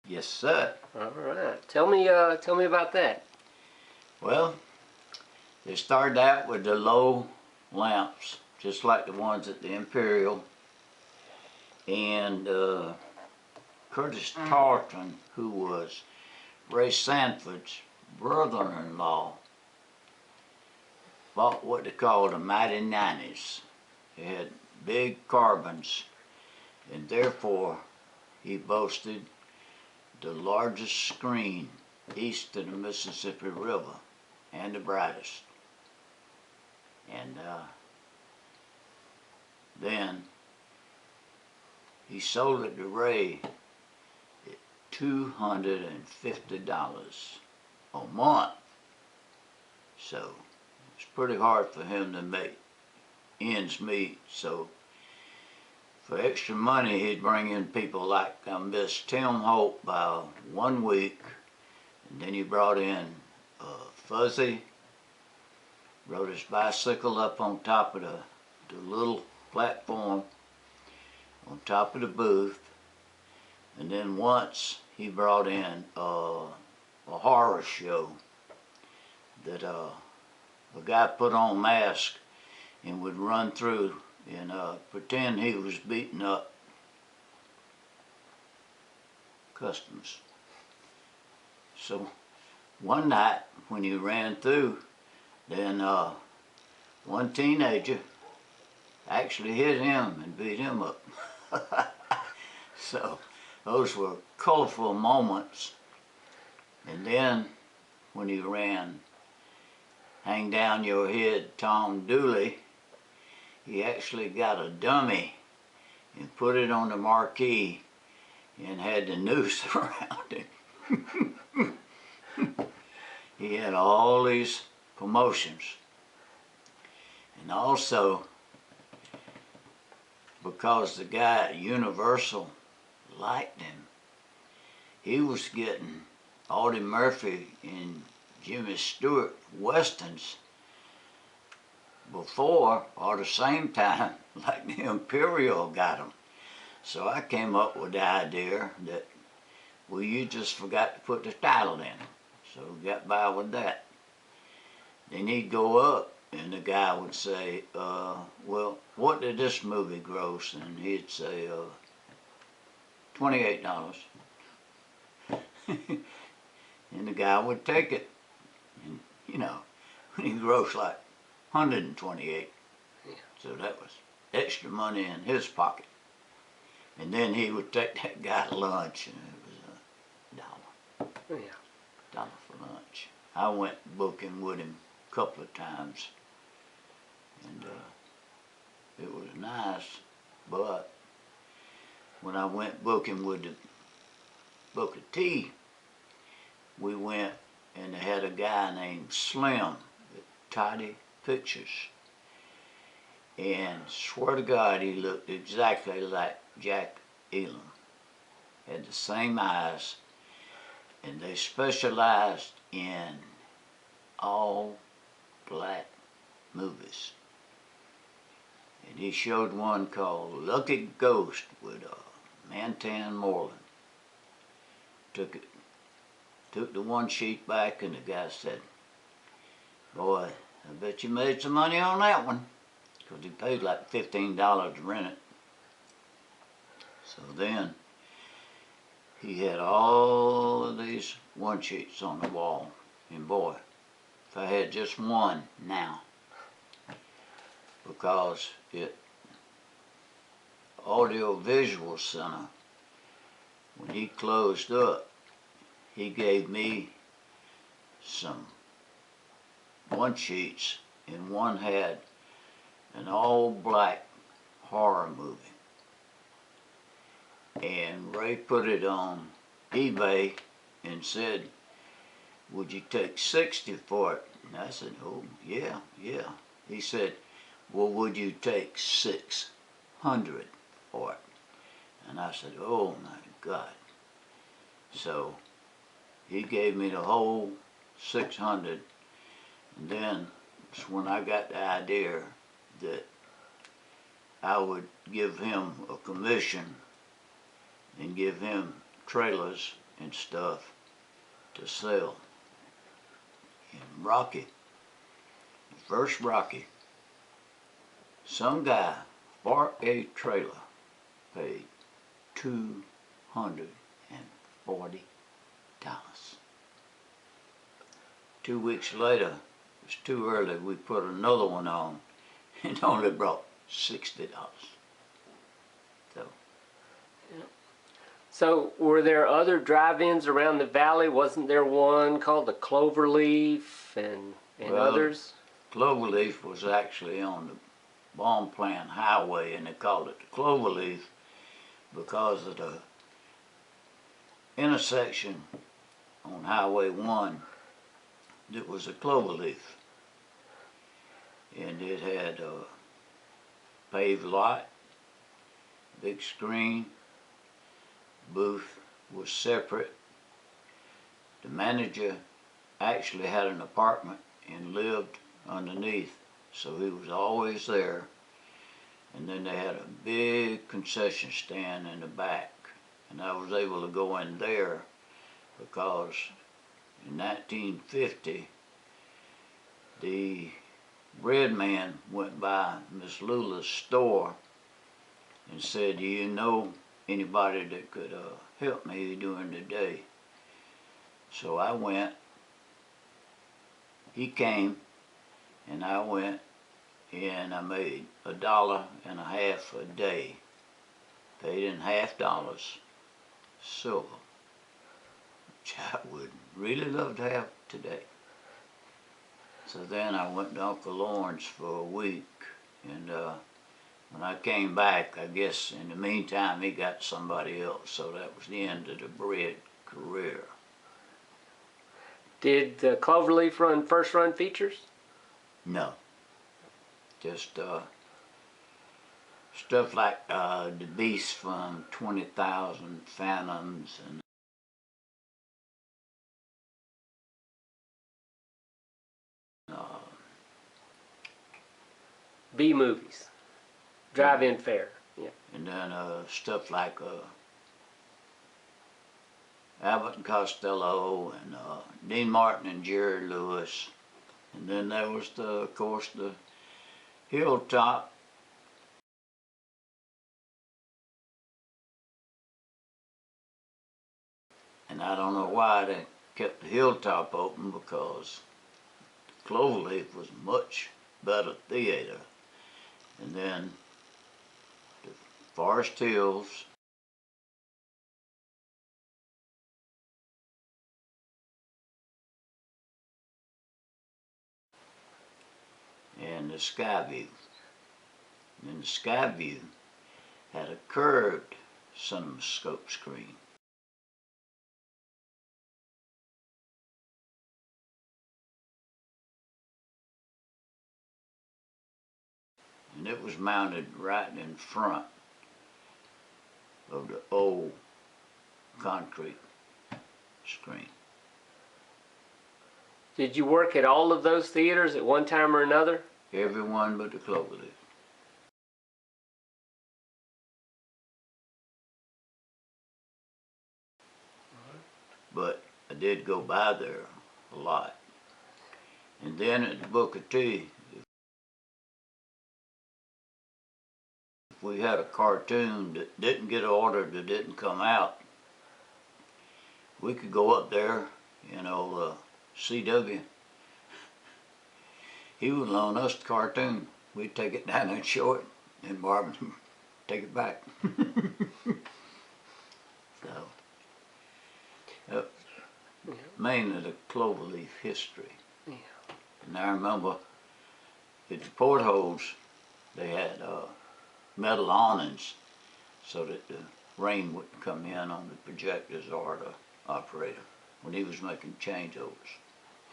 Yes, sir. All right. Tell me about that. Well, they started out with the low lamps, just like the ones at the Imperial. And Curtis Tarleton, who was Ray Sanford's brother-in-law, bought what they called the Mighty 90s. They had big carbons, and therefore he boasted the largest screen east of the Mississippi River and the brightest. And then he sold it to Ray at $250 a month. So it's pretty hard for him to make ends meet. So for extra money, he'd bring in people like Miss Tim Hope by 1 week, and then he brought in Fuzzy, rode his bicycle up on top of the little platform on top of the booth, and then once he brought in a horror show that a guy put on a mask and would run through and pretend he was beating up customers. So one night when he ran through, then one teenager actually hit him and beat him up. So those were colorful moments. And then when he ran Hang Down Your Head, Tom Dooley, he actually got a dummy and put it on the marquee and had the noose around it. He had all these promotions. And also, because the guy at Universal liked him, he was getting Audie Murphy and Jimmy Stewart westerns before or the same time like the Imperial got them. So I came up with the idea that, well, you just forgot to put the title in. So we got by with that. Then he'd go up and the guy would say, well, what did this movie gross? And he'd say, $28. And the guy would take it. And, you know, he grossed like 128. Yeah. So that was extra money in his pocket. And then he would take that guy to lunch, and it was $1. Yeah. $1 for lunch. I went booking with him a couple of times, and it was nice, but when I went booking with the Booker T, we went and they had a guy named Slim at Toddy Pictures, and swear to God he looked exactly like Jack Elam. Had the same eyes, and they specialized in all black movies. And he showed one called Lucky Ghost with Mantan Moreland. Took the one sheet back, and the guy said, boy, I bet you made some money on that one, because he paid like $15 to rent it. So then he had all of these one sheets on the wall, and boy, if I had just one now, because it Audio Visual Center, when he closed up, he gave me some one sheets, and one had an all black horror movie. And Ray put it on eBay and said, would you take 60 for it? And I said, oh, yeah. He said, well, would you take 600 for it? And I said, oh my God. So he gave me the whole 600, and then it's when I got the idea that I would give him a commission and give him trailers and stuff to sell. And Rocky, the first Rocky, some guy for a trailer paid $240. 2 weeks later, it was too early, we put another one on and only brought $60. So. Yeah. So were there other drive-ins around the valley? Wasn't there one called the Cloverleaf and Well, others? Cloverleaf was actually on the Bomb Plant Highway, and they called it the Cloverleaf because of the intersection on Highway 1 that was a cloverleaf. And it had a paved lot, big screen, booth was separate. The manager actually had an apartment and lived underneath, so he was always there. And then they had a big concession stand in the back, and I was able to go in there because in 1950 the bread man went by Miss Lula's store and said, "Do you know anybody that could help me during the day?" So I went. He came, and I went, and I made $1.50 a day, paid in $half silver, which I would really love to have today. So then I went to Uncle Lawrence for a week, and when I came back, I guess in the meantime he got somebody else, so that was the end of the bread career. Did the Cloverleaf run first run features? No, just stuff like the Beast from 20,000 Phantoms and B movies, drive-in fare. Yeah. and then stuff like Abbott and Costello and Dean Martin and Jerry Lewis. And then there was, of course, the Hilltop. And I don't know why they kept the Hilltop open, because Cloverleaf was much better theater. And then the Forest Hills, and the Skyview. And then the Skyview had a curved cinemascope screen. And it was mounted right in front of the old concrete screen. Did you work at all of those theaters at one time or another? Everyone but the Cloverleaf. But I did go by there a lot. And then at the Booker T, if we had a cartoon that didn't get ordered, that didn't come out, we could go up there, CW. He would loan us the cartoon. We'd take it down and show it, and Marvin would take it back. So, mainly the Cloverleaf history. Yeah. And I remember at the portholes, they had metal awnings so that the rain wouldn't come in on the projectors or the operator when he was making changeovers.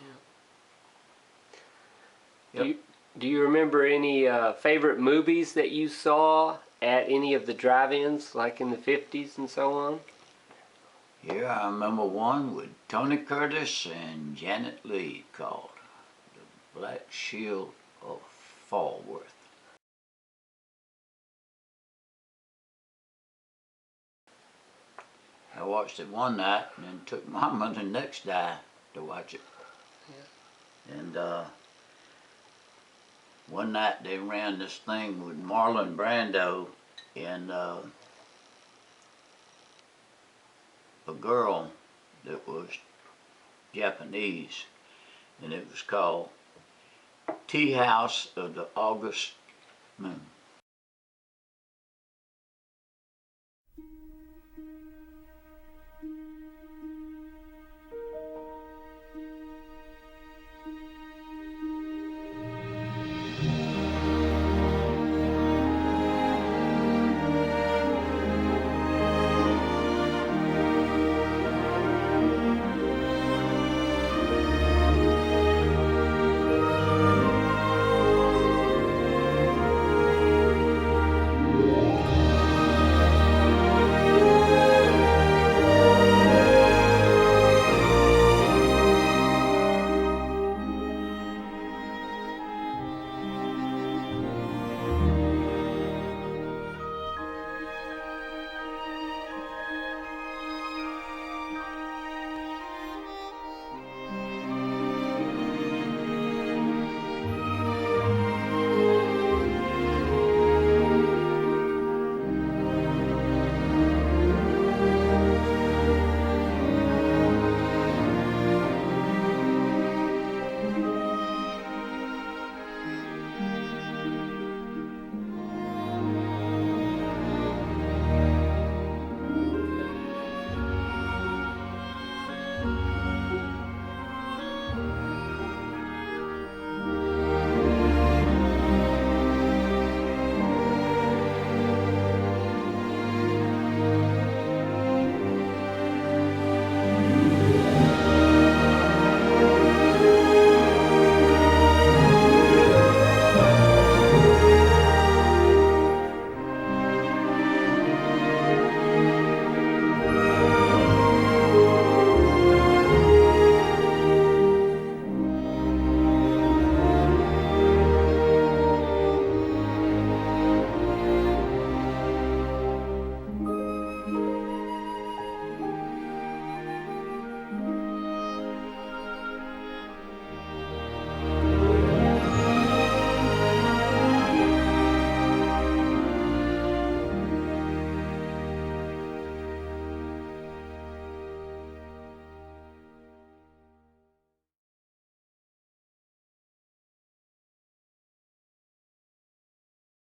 Yeah. Yep. Do you remember any favorite movies that you saw at any of the drive-ins, like in the 50s and so on? Yeah, I remember one with Tony Curtis and Janet Leigh called The Black Shield of Falworth. I watched it one night and then took Mama the next day to watch it. Yeah. And one night they ran this thing with Marlon Brando and a girl that was Japanese, and it was called Tea House of the August Moon.